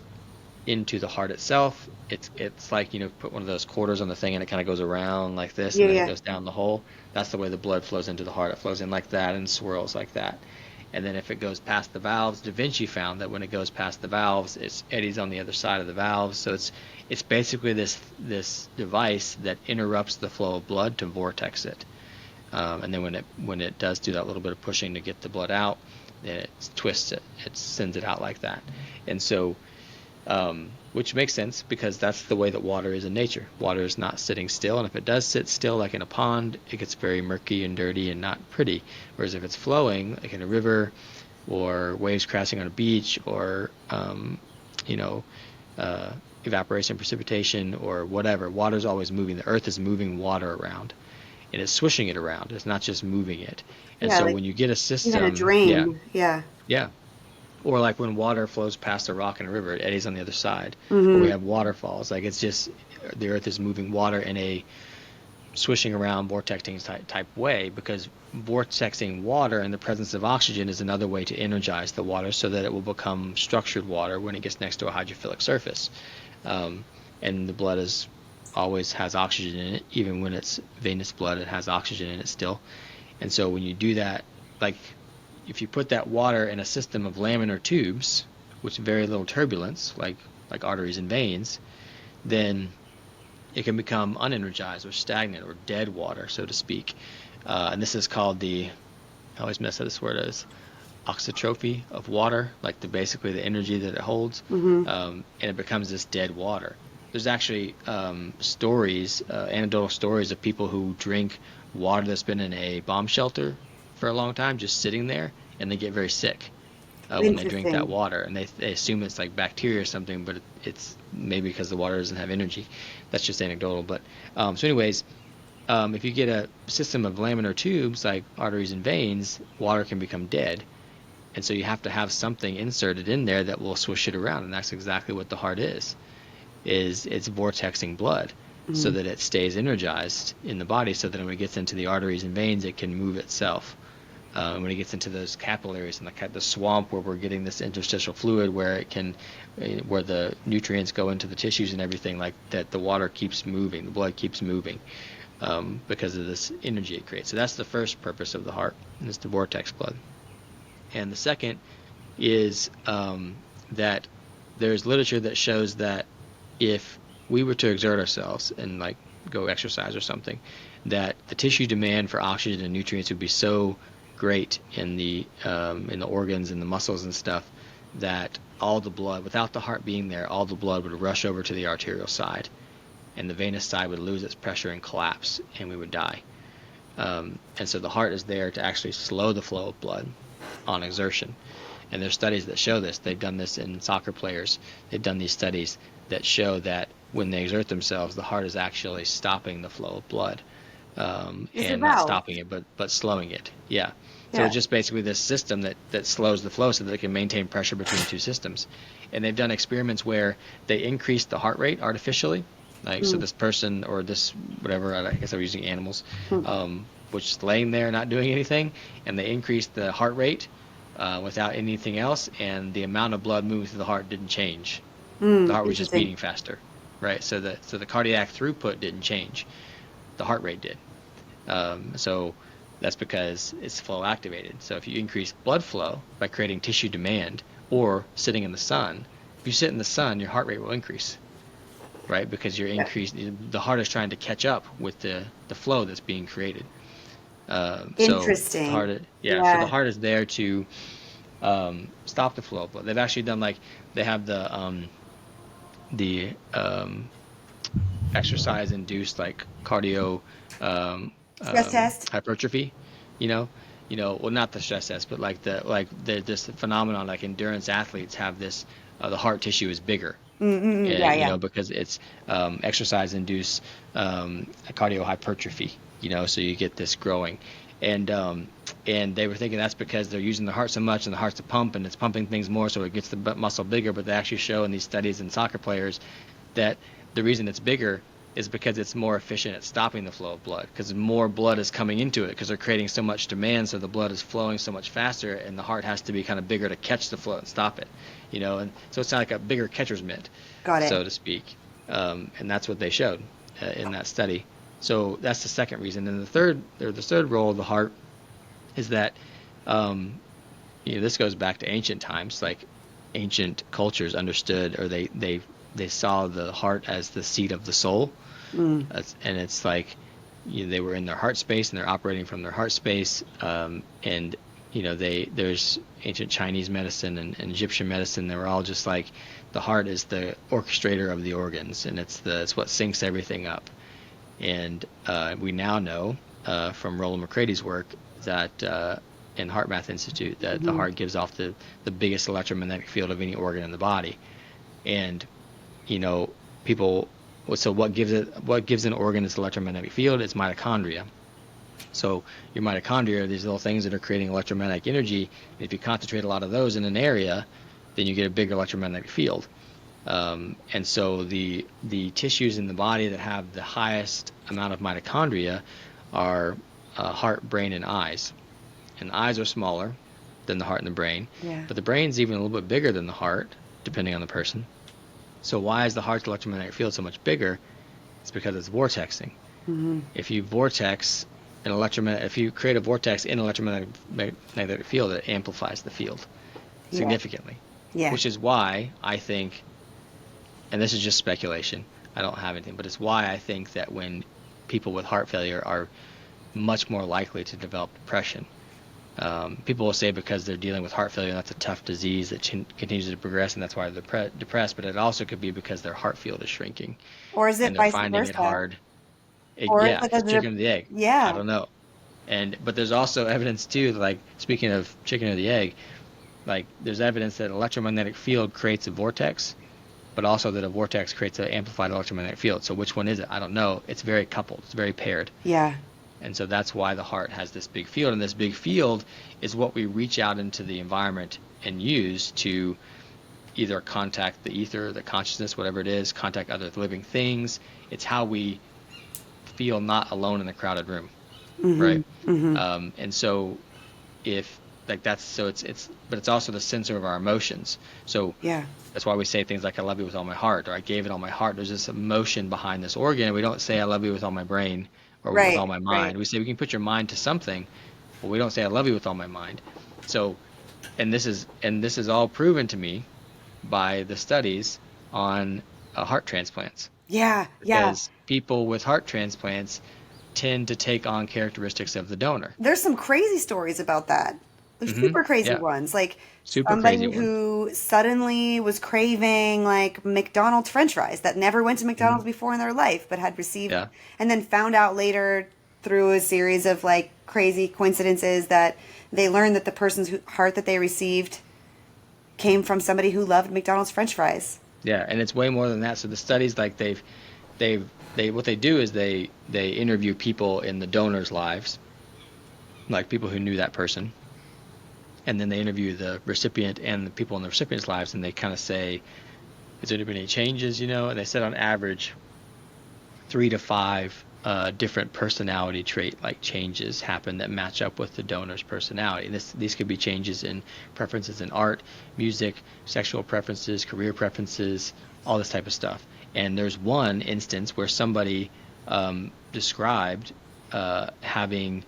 into the heart itself, it's like, put one of those quarters on the thing and it kind of goes around like this, and then it goes down the hole. That's the way the blood flows into the heart. It flows in like that and swirls like that. And then if it goes past the valves, Da Vinci found that when it goes past the valves, it eddies on the other side of the valves. So it's basically this device that interrupts the flow of blood to vortex it. And then when it does do that little bit of pushing to get the blood out, then it twists it. It sends it out like that. And so, which makes sense because that's the way that water is in nature. Water is not sitting still, and if it does sit still, like in a pond, it gets very murky and dirty and not pretty. Whereas if it's flowing, like in a river, or waves crashing on a beach, or evaporation, precipitation, or whatever, water is always moving. The earth is moving water around. It is swishing it around. It's not just moving it. And so when you get a system, even a drain, yeah. Or like when water flows past a rock in a river, it eddies on the other side. Or we have waterfalls. Like it's just the earth is moving water in a swishing around, vortexing type way, because vortexing water in the presence of oxygen is another way to energize the water so that it will become structured water when it gets next to a hydrophilic surface. And the blood always has oxygen in it. Even when it's venous blood, it has oxygen in it still. And so when you do that, like if you put that water in a system of laminar tubes, with very little turbulence, like arteries and veins, then it can become unenergized or stagnant or dead water, so to speak. And this is called I always mess up this word, as oxytrophy of water, like basically the energy that it holds, and it becomes this dead water. There's actually anecdotal stories of people who drink water that's been in a bomb shelter for a long time, just sitting there, and they get very sick when they drink that water. And they assume it's like bacteria or something, but it's maybe because the water doesn't have energy. That's just anecdotal. But so anyways, if you get a system of laminar tubes like arteries and veins, water can become dead. And so you have to have something inserted in there that will swish it around. And that's exactly what the heart is it's vortexing blood. so that it stays energized in the body, so that when it gets into the arteries and veins, it can move itself. When it gets into those capillaries and the swamp where we're getting this interstitial fluid, where where the nutrients go into the tissues and everything like that, the water keeps moving, the blood keeps moving, because of this energy it creates. So that's the first purpose of the heart, and it's to vortex blood. And the second is that there's literature that shows that if we were to exert ourselves and like go exercise or something, that the tissue demand for oxygen and nutrients would be so great in the organs and the muscles and stuff that all the blood, without the heart being there, all the blood would rush over to the arterial side, and the venous side would lose its pressure and collapse, and we would die. And so the heart is there to actually slow the flow of blood on exertion. And there's studies that show this. They've done this in soccer players. They've done these studies that show that when they exert themselves, the heart is actually stopping the flow of blood, and not stopping it, but slowing it. Yeah. So it's just basically this system that slows the flow so that they can maintain pressure between two systems. And they've done experiments where they increase the heart rate artificially. Like, so this person or this whatever, I guess they were using animals, which is laying there not doing anything, and they increased the heart rate without anything else, and the amount of blood moving through the heart didn't change. The heart was just beating faster, right? So the cardiac throughput didn't change. The heart rate did. So that's because it's flow activated. So if you increase blood flow by creating tissue demand or sitting in the sun, if you sit in the sun, your heart rate will increase, right? Because you're the heart is trying to catch up with the flow that's being created. Interesting. So the heart is there to stop the flow of blood. They've actually done they have the exercise induced cardio stress test, hypertrophy, well, not the stress test, but this phenomenon, like endurance athletes have this, the heart tissue is bigger. Because it's exercise induced cardio hypertrophy, so you get this growing. And they were thinking that's because they're using the heart so much, and the heart's a pump, and it's pumping things more, so it gets the muscle bigger. But they actually show in these studies in soccer players that the reason it's bigger is because it's more efficient at stopping the flow of blood, because more blood is coming into it, because they're creating so much demand, so the blood is flowing so much faster, and the heart has to be kind of bigger to catch the flow and stop it, and so it's like a bigger catcher's mitt, so to speak, and that's what they showed in that study. So that's the second reason. And the third role of the heart is that this goes back to ancient times. Like, ancient cultures understood, or they saw the heart as the seat of the soul. And it's like, they were in their heart space, and they're operating from their heart space. And there's ancient Chinese medicine and Egyptian medicine. They were all just like, the heart is the orchestrator of the organs, and it's what syncs everything up. And we now know from Roland McCrady's work that in Heart Math Institute that the heart gives off the biggest electromagnetic field of any organ in the body. And so what gives an organ its electromagnetic field? It's mitochondria. So your mitochondria are these little things that are creating electromagnetic energy. If you concentrate a lot of those in an area, then you get a bigger electromagnetic field. And so the tissues in the body that have the highest amount of mitochondria are heart, brain, and eyes. And the eyes are smaller than the heart and the brain. But the brain's even a little bit bigger than the heart, depending on the person. So why is the heart's electromagnetic field so much bigger? It's because it's vortexing. If you if you create a vortex in an electromagnetic field, it amplifies the field significantly. Which is why I think, and this is just speculation, I don't have anything, but it's why I think that when people with heart failure are much more likely to develop depression. People will say because they're dealing with heart failure, that's a tough disease that continues to progress, and that's why they're depressed. But it also could be because their heart field is shrinking, or is it and they're vice finding versa? it hard. It's chicken or the egg. Yeah, I don't know. But there's also evidence too. Like, speaking of chicken or the egg, like, there's evidence that an electromagnetic field creates a vortex, but also that a vortex creates an amplified electromagnetic field. So which one is it? I don't know. It's very coupled. It's very paired. Yeah. And so that's why the heart has this big field. And this big field is what we reach out into the environment and use to either contact the ether, the consciousness, whatever it is, contact other living things. It's how we feel not alone in a crowded room, Mm-hmm. right? Mm-hmm. And so if like that's so it's but it's also the sensor of our emotions. So Yeah. that's why we say things like I love you with all my heart or I gave it all my heart. There's this emotion behind this organ. We don't say I love you with all my brain or with all Right. my Right. mind. We say we can put your mind to something, but we don't say I love you with all my mind. So and this is all proven to me by the studies on heart transplants Yeah. Yeah. because people with heart transplants tend to take on characteristics of the donor. There's some crazy stories about that. There's super crazy Yeah, ones. Like super crazy somebody ones. who suddenly was craving like McDonald's French fries that never went to hmm McDonald's before in their life, but had received Yeah, and then found out later through a series of like crazy coincidences that they learned that the person's heart that they received came from somebody who loved McDonald's French fries. yeah, and it's way more than that. So the studies, like they what they do is they interview people in the donor's lives, like people who knew that person, and then they interview the recipient and the people in the recipient's lives, and they kind of say, has there been any changes, And they said on average 3 to 5 different personality trait like changes happen that match up with the donor's personality. And these could be changes in preferences in art, music, sexual preferences, career preferences, all this type of stuff. And there's one instance where somebody described having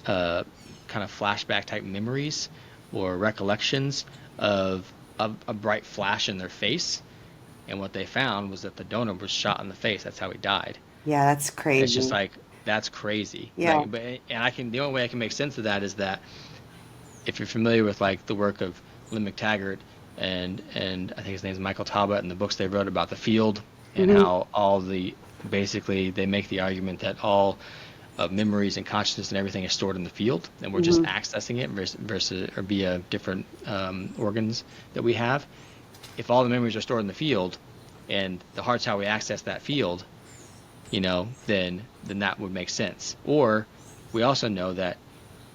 kind of flashback type memories or recollections of a bright flash in their face. And what they found was that the donor was shot in the face. That's how he died. Yeah, that's And it's just crazy. like that's crazy. Yeah. Like, but and the only way I can make sense of that is that if you're familiar with like the work of Lynn McTaggart and I think his name is Michael Talbot and the books they wrote about the field and Hmm. how all the basically they make the argument that all of memories and consciousness and everything is stored in the field and we're just Hmm. accessing it versus or via different organs that we have. If all the memories are stored in the field and the heart's how we access that field, then that would make sense. Or we also know that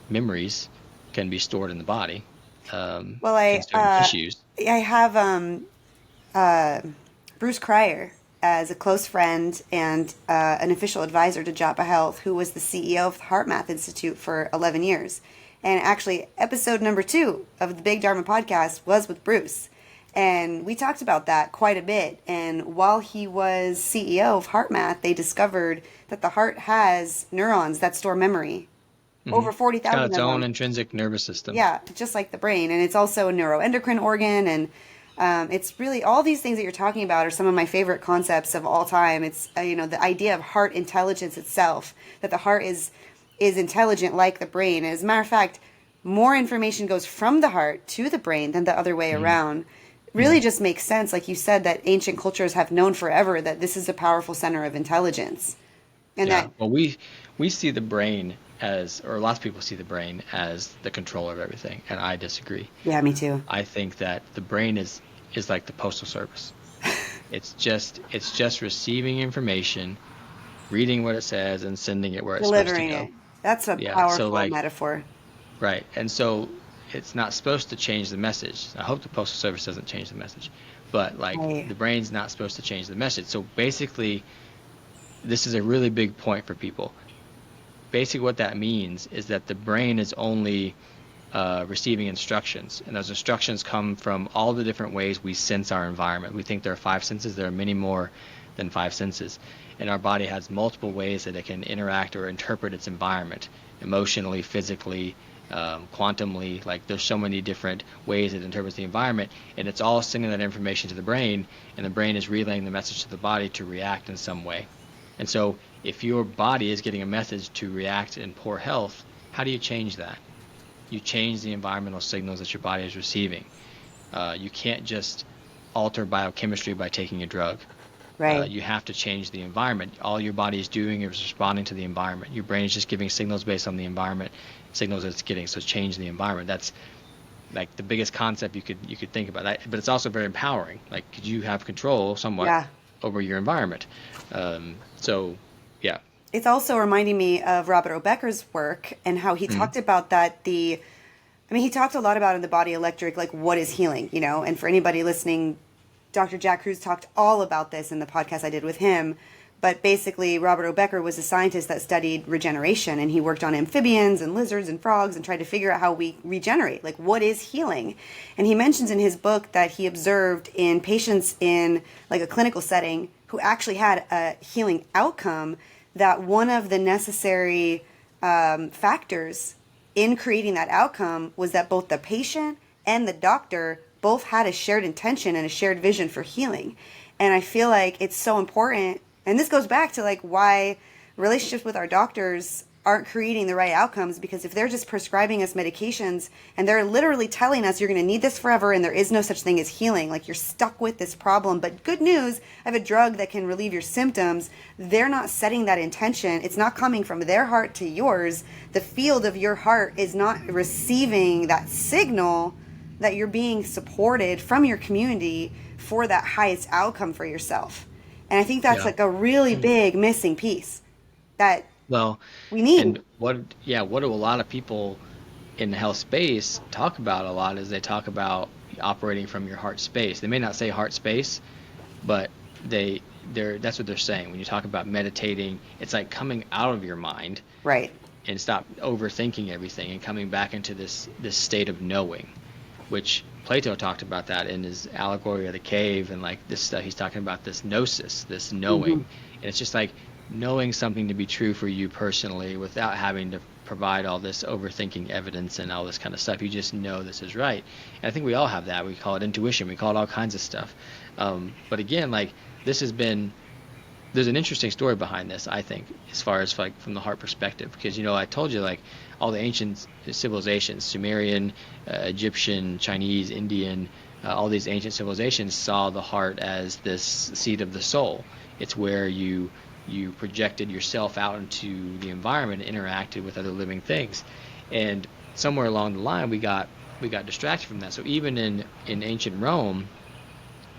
memories can be stored in the body, Well, in certain tissues. I have uh, Bruce Cryer as a close friend and an official advisor to Japa Health, who was the CEO of the HeartMath Institute for 11 years. And actually, episode number 2 of the Big Dharma podcast was with Bruce. And we talked about that quite a bit. And while he was CEO of HeartMath, they discovered that the heart has neurons that store memory, over It's got 40,000 its of own them. intrinsic nervous system. Yeah, just like the brain. And it's also a neuroendocrine organ. And it's really all these things that you're talking about are some of my favorite concepts of all time. It's, the idea of heart intelligence itself, that the heart is intelligent like the brain. As a matter of fact, more information goes from the heart to the brain than the other way hmm around. Really hmm just makes sense, like you said, that ancient cultures have known forever that this is a powerful center of intelligence. And Yeah. that, Well, we see the brain as, or lots of people see the brain as the controller of everything, and I disagree. yeah, me too. I think that the brain is like the postal service. It's just receiving information, reading what it says, and sending it where it's supposed to Delivering go. it. That's a Yeah. So powerful like, metaphor. right. And so it's not supposed to change the message. I hope the postal service doesn't change the message, but like Right. the brain's not supposed to change the message. So basically, this is a really big point for people. Basically, what that means is that the brain is only receiving instructions, and those instructions come from all the different ways we sense our environment. We think there are 5 senses. There are many more than 5 senses, and our body has multiple ways that it can interact or interpret its environment, emotionally, physically, quantumly. Like there's so many different ways it interprets the environment, and it's all sending that information to the brain, and the brain is relaying the message to the body to react in some way. And so, if your body is getting a message to react in poor health, how do you change that? You change the environmental signals that your body is receiving. You can't just alter biochemistry by taking a drug. Right. You have to change the environment. All your body is doing is responding to the environment. Your brain is just giving signals based on the environment, signals that it's getting. So change the environment. That's like the biggest concept you could think about. That, but it's also very empowering. Like, could you have control somewhat Yeah. over your environment? So, yeah. It's also reminding me of Robert O'Becker's work and how he talked about that I mean, he talked a lot about in the Body Electric, like what is healing, you know? And for anybody listening, Dr. Jack Cruz talked all about this in the podcast I did with him. But basically, Robert O. Becker was a scientist that studied regeneration, and he worked on amphibians and lizards and frogs and tried to figure out how we regenerate. Like, what is healing? And he mentions in his book that he observed in patients in like a clinical setting who actually had a healing outcome, that one of the necessary factors in creating that outcome was that both the patient and the doctor both had a shared intention and a shared vision for healing. And I feel like it's so important. And this goes back to like why relationships with our doctors aren't creating the right outcomes, because if they're just prescribing us medications and they're literally telling us you're going to need this forever and there is no such thing as healing, like you're stuck with this problem, but good news, I have a drug that can relieve your symptoms, they're not setting that intention. It's not coming from their heart to yours. The field of your heart is not receiving that signal that you're being supported from your community for that highest outcome for yourself. And I think that's Yeah. like a really big missing piece that Well, we need. and what do a lot of people in the health space talk about a lot is they talk about operating from your heart space. They may not say heart space, but they're that's what they're saying. When you talk about meditating, it's like coming out of your mind Right. and stop overthinking everything and coming back into this state of knowing, which Plato talked about that in his allegory of the cave, and like this stuff he's talking about this gnosis, this knowing. And it's just like knowing something to be true for you personally without having to provide all this overthinking evidence and all this kind of stuff. You just know this is right. And I think we all have that. We call it intuition. We call it all kinds of stuff. But again, like this has been there's an interesting story behind this, I think, as far as like from the heart perspective, because I told you like all the ancient civilizations, Sumerian, Egyptian, Chinese, Indian, all these ancient civilizations saw the heart as this seat of the soul. It's where you projected yourself out into the environment and interacted with other living things. And somewhere along the line we got distracted from that. So even in ancient Rome,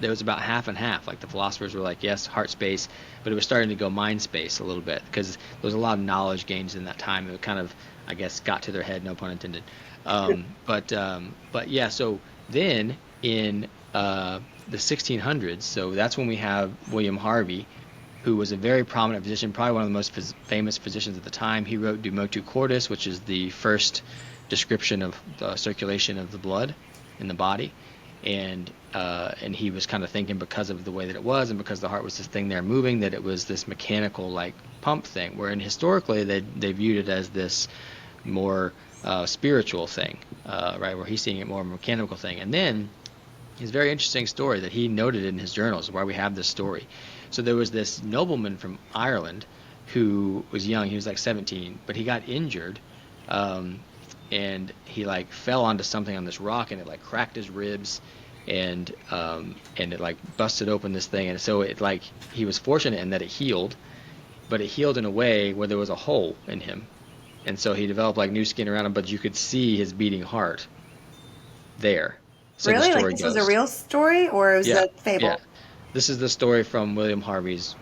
there was about half and half. Like the philosophers were like, yes, heart space, but it was starting to go mind space a little bit because there was a lot of knowledge gains in that time. It kind of, I guess, got to their head, no pun intended. But yeah, so then in the 1600s, so that's when we have William Harvey, who was a very prominent physician, probably one of the most famous physicians at the time. He wrote De Motu Cordis, which is the first description of the circulation of the blood in the body. And he was kind of thinking, because of the way that it was and because the heart was this thing there moving, that it was this mechanical like pump thing, wherein historically they viewed it as this more spiritual thing, right, where he's seeing it more of a mechanical thing. And then his very interesting story that he noted in his journals, why we have this story. So there was this nobleman from Ireland who was young. He was like 17, but he got injured, and he like fell onto something on this rock, and it like cracked his ribs, and it like busted open this thing. And so it like he was fortunate in that it healed, but it healed in a way where there was a hole in him, and so he developed like new skin around him, but you could see his beating heart there. So the Really? Like story this was a goes. real story or it was Yeah, a yeah. fable? This is the story from William Harvey's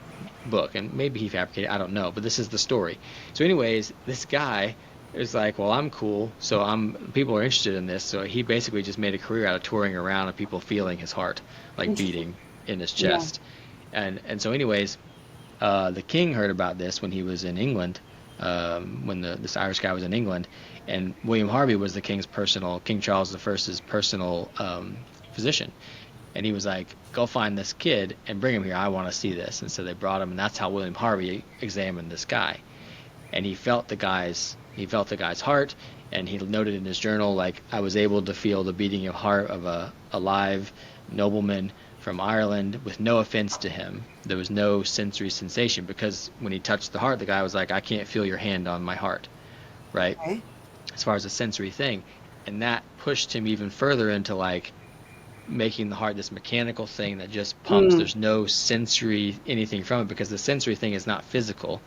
book, and maybe he fabricated, I don't know, but this is the story. So anyways, this guy is like, well, I'm cool, so people are interested in this, so he basically just made a career out of touring around and people feeling his heart like Interesting. beating in his Yeah. chest. And so anyways, the king heard about this when he was in England, when this Irish guy was in England, and William Harvey was King Charles I's personal physician. And he was like, go find this kid and bring him here. I want to see this. And so they brought him, and that's how William Harvey examined this guy. And he felt the guy's heart, and he noted in his journal, like, I was able to feel the beating of heart of a alive nobleman from Ireland with no offense to him. There was no sensory sensation, because when he touched the heart, the guy was like, I can't feel your hand on my heart, right? Okay. As far as a sensory thing. And that pushed him even further into like making the heart this mechanical thing that just pumps. Mm. There's no sensory anything from it, because the sensory thing is not physical.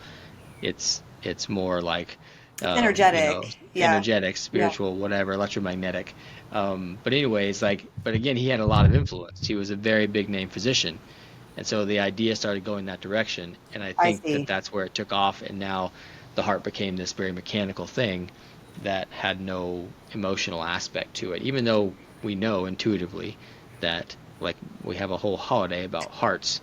It's more like Energetic. Yeah. energetic, Yeah. spiritual, whatever, electromagnetic. But anyways, but again, he had a lot of influence. He was a very big name physician, and so the idea started going that direction. And I I think that see. that's where it took off, and now the heart became this very mechanical thing that had no emotional aspect to it, even though we know intuitively that, like, we have a whole holiday about hearts,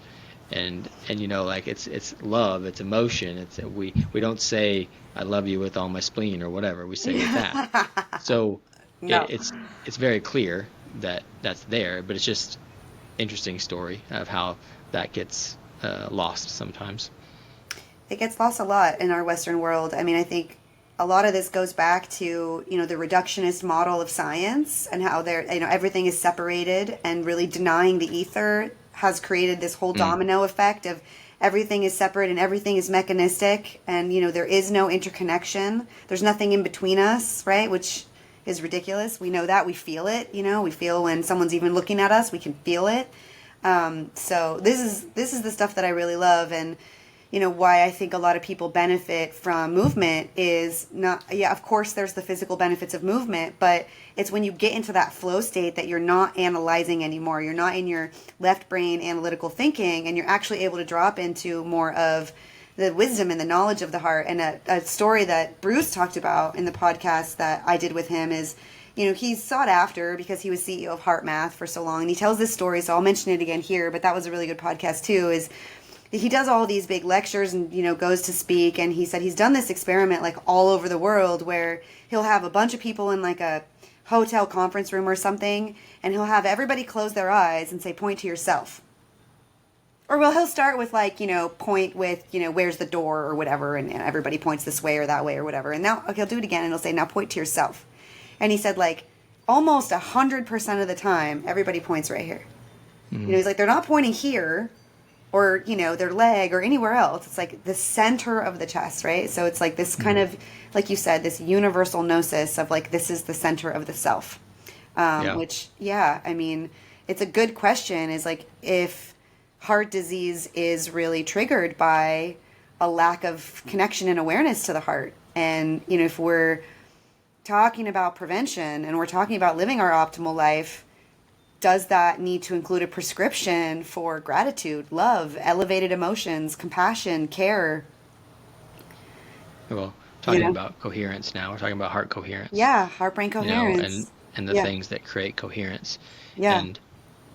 and like it's love, it's emotion, we don't say I love you with all my spleen or whatever, we say with that. So No. it's very clear that that's there, but it's just interesting story of how that gets lost sometimes. It gets lost a lot in our Western world. I mean, I think a lot of this goes back to, the reductionist model of science and how everything is separated, and really denying the ether has created this whole Mm. domino effect of everything is separate and everything is mechanistic, and, there is no interconnection. There's nothing in between us, right? Which is ridiculous. We know that. We feel it, we feel when someone's even looking at us, we can feel it. So this is the stuff that I really love, and why I think a lot of people benefit from movement is not, yeah, of course there's the physical benefits of movement, but it's when you get into that flow state that you're not analyzing anymore. You're not in your left brain analytical thinking, and you're actually able to drop into more of the wisdom and the knowledge of the heart. And a story that Bruce talked about in the podcast that I did with him is, he's sought after because he was CEO of Heart Math for so long. And he tells this story, so I'll mention it again here, but that was a really good podcast too, is he does all these big lectures and, goes to speak. And he said he's done this experiment like all over the world where he'll have a bunch of people in like a hotel conference room or something, and he'll have everybody close their eyes and say, point to yourself. Or, well, he'll start with like, point with, where's the door or whatever, and everybody points this way or that way or whatever. And now, okay, he'll do it again, and he'll say, now point to yourself. And he said, like, almost 100% of the time, everybody points right here. Mm-hmm. He's like, they're not pointing here or, their leg or anywhere else. It's like the center of the chest, right? So it's like this kind of, like you said, this universal gnosis of like, this is the center of the self. Which, yeah, I mean, it's a good question, is like, if heart disease is really triggered by a lack of connection and awareness to the heart. And, if we're talking about prevention and we're talking about living our optimal life, does that need to include a prescription for gratitude, love, elevated emotions, compassion, care? Well, talking about coherence now, we're talking about heart coherence. Yeah, heart-brain And coherence. the things that create coherence. Yeah. And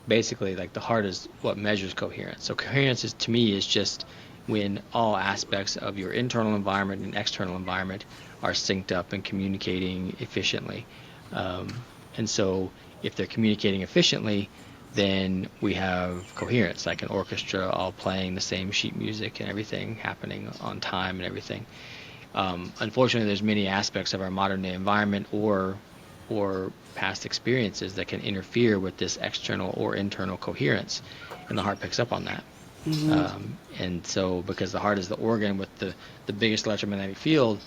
basically, like, the heart is what measures coherence. So coherence is, to me, is just when all aspects of your internal environment and external environment are synced up and communicating efficiently. And so if they're communicating efficiently, then we have coherence, like an orchestra all playing the same sheet music and everything happening on time and everything. Unfortunately, there's many aspects of our modern day environment or past experiences that can interfere with this external or internal coherence, and the heart picks up on that. And so, because the heart is the organ with the biggest electromagnetic field,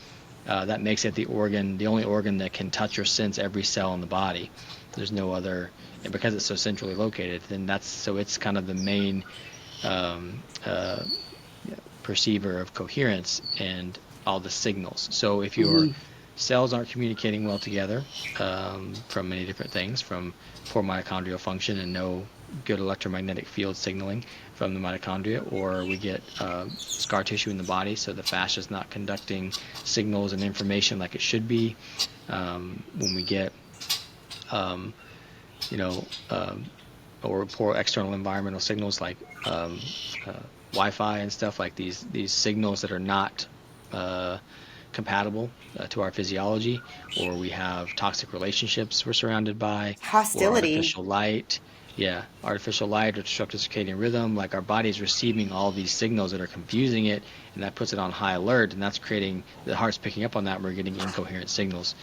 that makes it the only organ that can touch or sense every cell in the body. There's no other, and because it's so centrally located, then it's kind of the main perceiver of coherence and all the signals. So if your cells aren't communicating well together, from many different things, from poor mitochondrial function and no good electromagnetic field signaling from the mitochondria, or we get scar tissue in the body, so the fascia is not conducting signals and information like it should be. When we get or poor external environmental signals like Wi-Fi and stuff, like these signals that are not compatible to our physiology, or we have toxic relationships we're surrounded by, Hostility. or artificial light or disrupted circadian rhythm. Like, our body's receiving all these signals that are confusing it, and that puts it on high alert, and that's creating, the heart's picking up on that, and we're getting incoherent signals.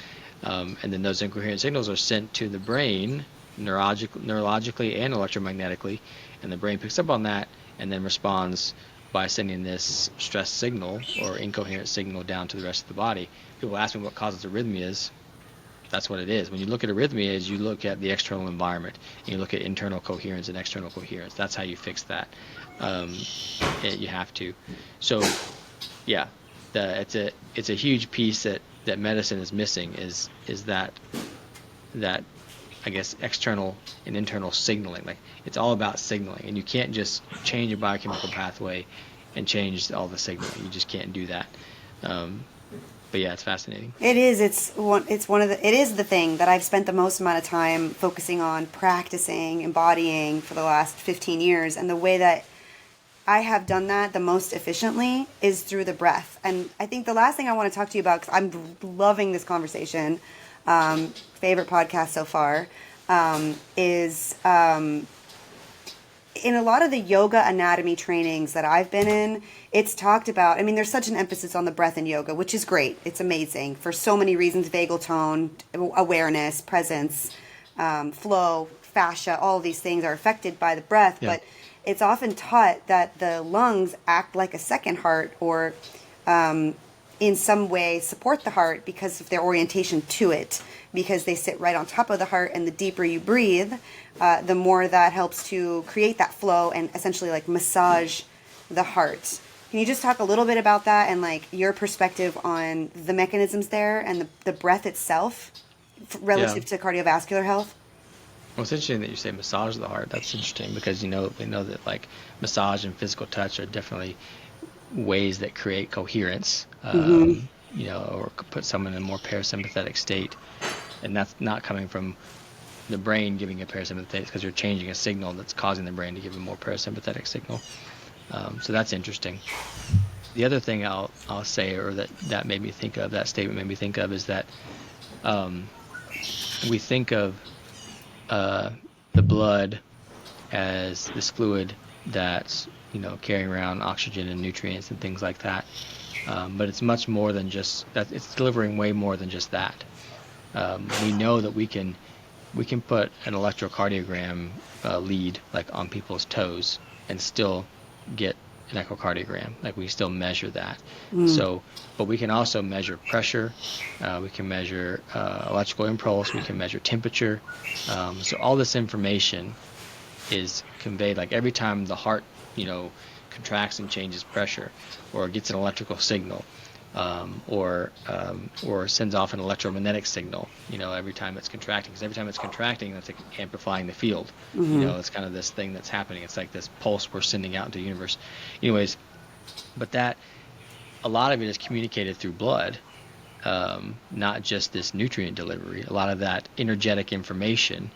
And then those incoherent signals are sent to the brain neurologically and electromagnetically, and the brain picks up on that and then responds by sending this stress signal or incoherent signal down to the rest of the body. People ask me what causes arrhythmias. That's what it is. When you look at arrhythmias, you look at the external environment, and you look at internal coherence and external coherence. That's how you fix that. You have to. So, yeah, it's a huge piece that medicine is missing, is that I guess external and internal signaling. Like, it's all about signaling, and you can't just change a biochemical pathway and change all the signaling. You just can't do that. But yeah, it's fascinating. It is. It is the thing that I've spent the most amount of time focusing on, practicing, embodying for the last 15 years. And the way that I have done that the most efficiently is through the breath. And I think the last thing I want to talk to you about, because I'm loving this conversation, favorite podcast so far, is in a lot of the yoga anatomy trainings that I've been in, it's talked about, I mean, there's such an emphasis on the breath in yoga, which is great. It's amazing for so many reasons: vagal tone, awareness, presence, flow, fascia, all of these things are affected by the breath. Yeah. But it's often taught that the lungs act like a second heart, or in some way support the heart because of their orientation to it, because they sit right on top of the heart, and the deeper you breathe, the more that helps to create that flow and essentially like massage the heart. Can you just talk a little bit about that and like your perspective on the mechanisms there and the breath itself relative to cardiovascular health? Well, it's interesting that you say massage the heart. That's interesting because we know that like massage and physical touch are definitely ways that create coherence, or put someone in a more parasympathetic state, and that's not coming from the brain giving a parasympathetic, because you're changing a signal that's causing the brain to give a more parasympathetic signal. So that's interesting. The other thing I'll say, or that made me think of, that statement made me think of, is that we think of the blood as this fluid that's carrying around oxygen and nutrients and things like that, but it's much more than just that. It's delivering way more than just that. We know that we can put an electrocardiogram lead like on people's toes and still get an echocardiogram. Like we still measure that. So, but we can also measure pressure. We can measure electrical impulse. We can measure temperature. So all this information is conveyed. Like every time the heart, contracts and changes pressure, or gets an electrical signal, or sends off an electromagnetic signal, every time it's contracting. Because every time it's contracting, that's amplifying the field. It's kind of this thing that's happening. It's like this pulse we're sending out into the universe. Anyways, but that, a lot of it is communicated through blood, not just this nutrient delivery. A lot of that energetic information,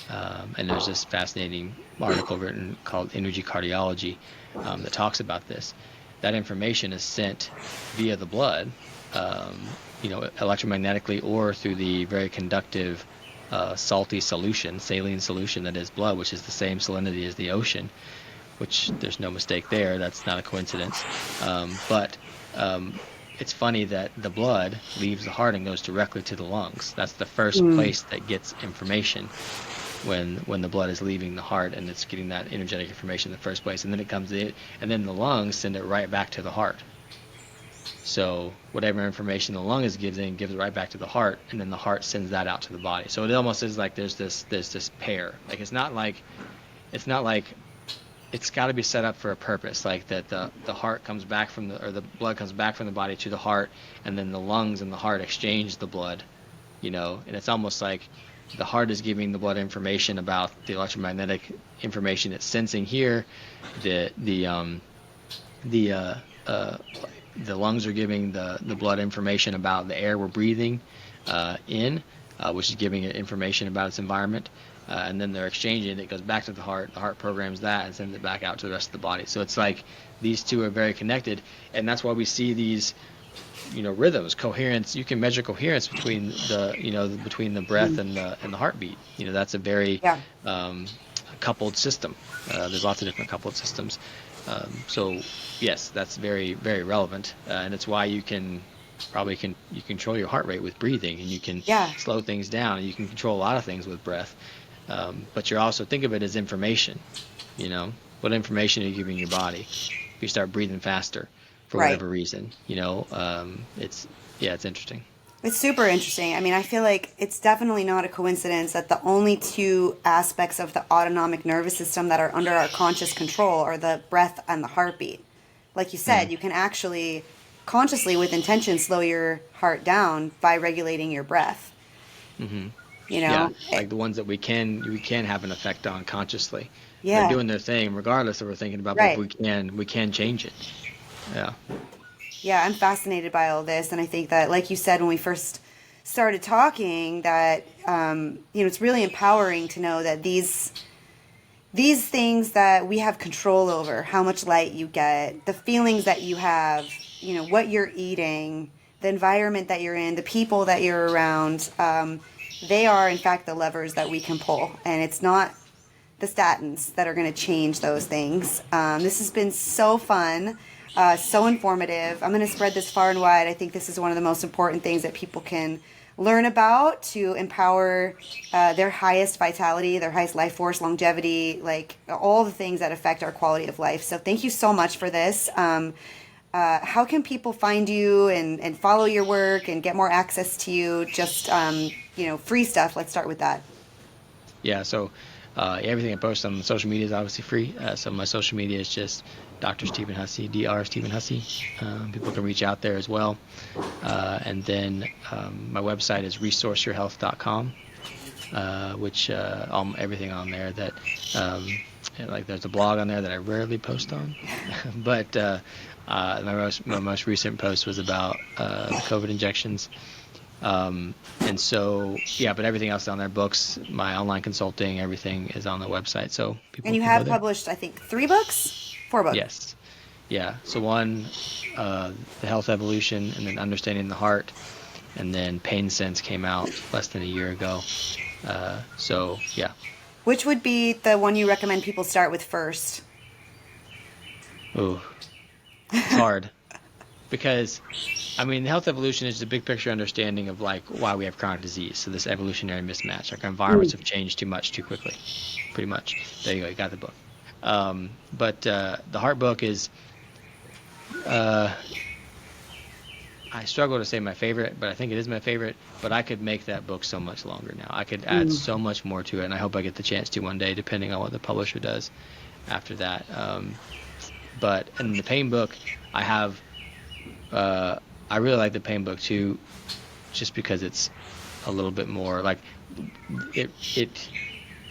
and there's this fascinating article written called Energy Cardiology that talks about this. That information is sent via the blood, electromagnetically, or through the very conductive salty solution, saline solution that is blood, which is the same salinity as the ocean, which there's no mistake there. That's not a coincidence. But it's funny that the blood leaves the heart and goes directly to the lungs. That's the first place that gets information when the blood is leaving the heart, and it's getting that energetic information in the first place, and then it comes in, and then the lungs send it right back to the heart. So whatever information the lung is gives it right back to the heart, and then the heart sends that out to the body. So it almost is like there's this pair. Like it's not like it's got to be set up for a purpose, like that the heart comes back the blood comes back from the body to the heart, and then the lungs and the heart exchange the blood, and it's almost like the heart is giving the blood information about the electromagnetic information it's sensing here. The lungs are giving the blood information about the air we're breathing in, which is giving it information about its environment. And then they're exchanging it. It goes back to the heart programs that and sends it back out to the rest of the body. So it's like these two are very connected, and that's why we see these rhythms, coherence. You can measure coherence between the breath and the heartbeat. That's a very coupled system. There's lots of different coupled systems. So yes, that's very, very relevant, and it's why you can control your heart rate with breathing, and you can slow things down, and you can control a lot of things with breath. But you're also, think of it as information. What information are you giving your body if you start breathing faster for whatever reason? It's interesting. It's super interesting. I mean, I feel like it's definitely not a coincidence that the only two aspects of the autonomic nervous system that are under our conscious control are the breath and the heartbeat. Like you said, you can actually consciously, with intention, slow your heart down by regulating your breath. Like the ones that we can have an effect on consciously. Yeah, they're doing their thing regardless of what we're thinking about. But if we can change it. Yeah, I'm fascinated by all this, and I think that, like you said when we first started talking, that it's really empowering to know that these things that we have control over, how much light you get, the feelings that you have, what you're eating, the environment that you're in, the people that you're around, they are in fact the levers that we can pull, and it's not the statins that are going to change those things. This has been so fun, so informative. I'm going to spread this far and wide. I think this is one of the most important things that people can learn about to empower their highest vitality, their highest life force, longevity, like all the things that affect our quality of life. So thank you so much for this. How can people find you and follow your work and get more access to you? Just, free stuff. Let's start with that. Yeah, so everything I post on social media is obviously free. So my social media is just Dr. Stephen Hussey, Dr. Stephen Hussey. People can reach out there as well. And then my website is resourceyourhealth.com, which everything on there that, like there's a blog on there that I rarely post on. But my most recent post was about the COVID injections. And so, yeah, but everything else is on their books, my online consulting, everything is on the website. So people And you can go have there. published, I think, 3 books? 4 books? Yes. Yeah. So one, The Health Evolution, and then Understanding the Heart, and then Pain Sense came out less than a year ago. So, yeah. Which would be the one you recommend people start with first? Ooh, it's hard. Because, the health evolution is the big picture understanding of like why we have chronic disease. So this evolutionary mismatch, like our environments have changed too much too quickly, pretty much. There you go, you got the book. But the heart book is, I struggle to say my favorite, but I think it is my favorite. But I could make that book so much longer now. I could add so much more to it, and I hope I get the chance to one day, depending on what the publisher does after that. But in the pain book, I really like the pain book too, just because it's a little bit more like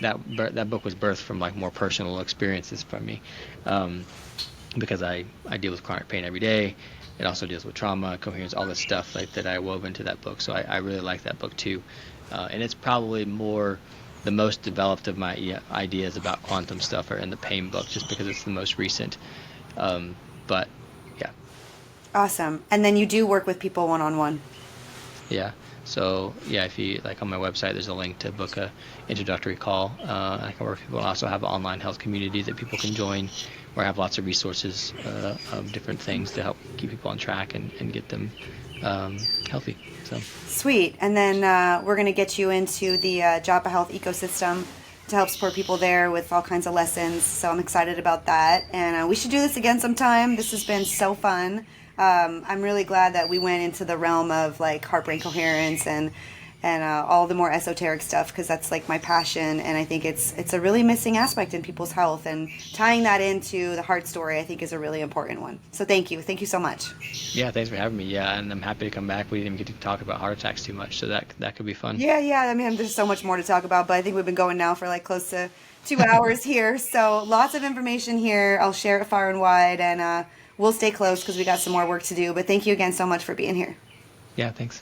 that book was birthed from like more personal experiences from me, because I deal with chronic pain every day. It also deals with trauma, coherence, all this stuff like that I wove into that book. So I really like that book too, and it's probably the most developed of my ideas about quantum stuff are in the pain book, just because it's the most recent. But yeah. Awesome. And then you do work with people one-on-one. Yeah. So yeah, if you like on my website, there's a link to book a introductory call. I can work with people. I also have an online health community that people can join, where I have lots of resources of different things to help keep people on track and get them healthy. So Sweet. And then we're going to get you into the Japa Health ecosystem to help support people there with all kinds of lessons. So I'm excited about that. And we should do this again sometime. This has been so fun. I'm really glad that we went into the realm of like heart brain coherence and all the more esoteric stuff, because that's like my passion, and I think it's a really missing aspect in people's health, and tying that into the heart story I think is a really important one. So thank you so much. yeah, thanks for having me. Yeah, and I'm happy to come back. We didn't even get to talk about heart attacks too much, so that could be fun. Yeah, there's so much more to talk about, but I think we've been going now for like close to 2 hours here, so lots of information here. I'll share it far and wide, and we'll stay close because we got some more work to do. But thank you again so much for being here. Yeah, thanks.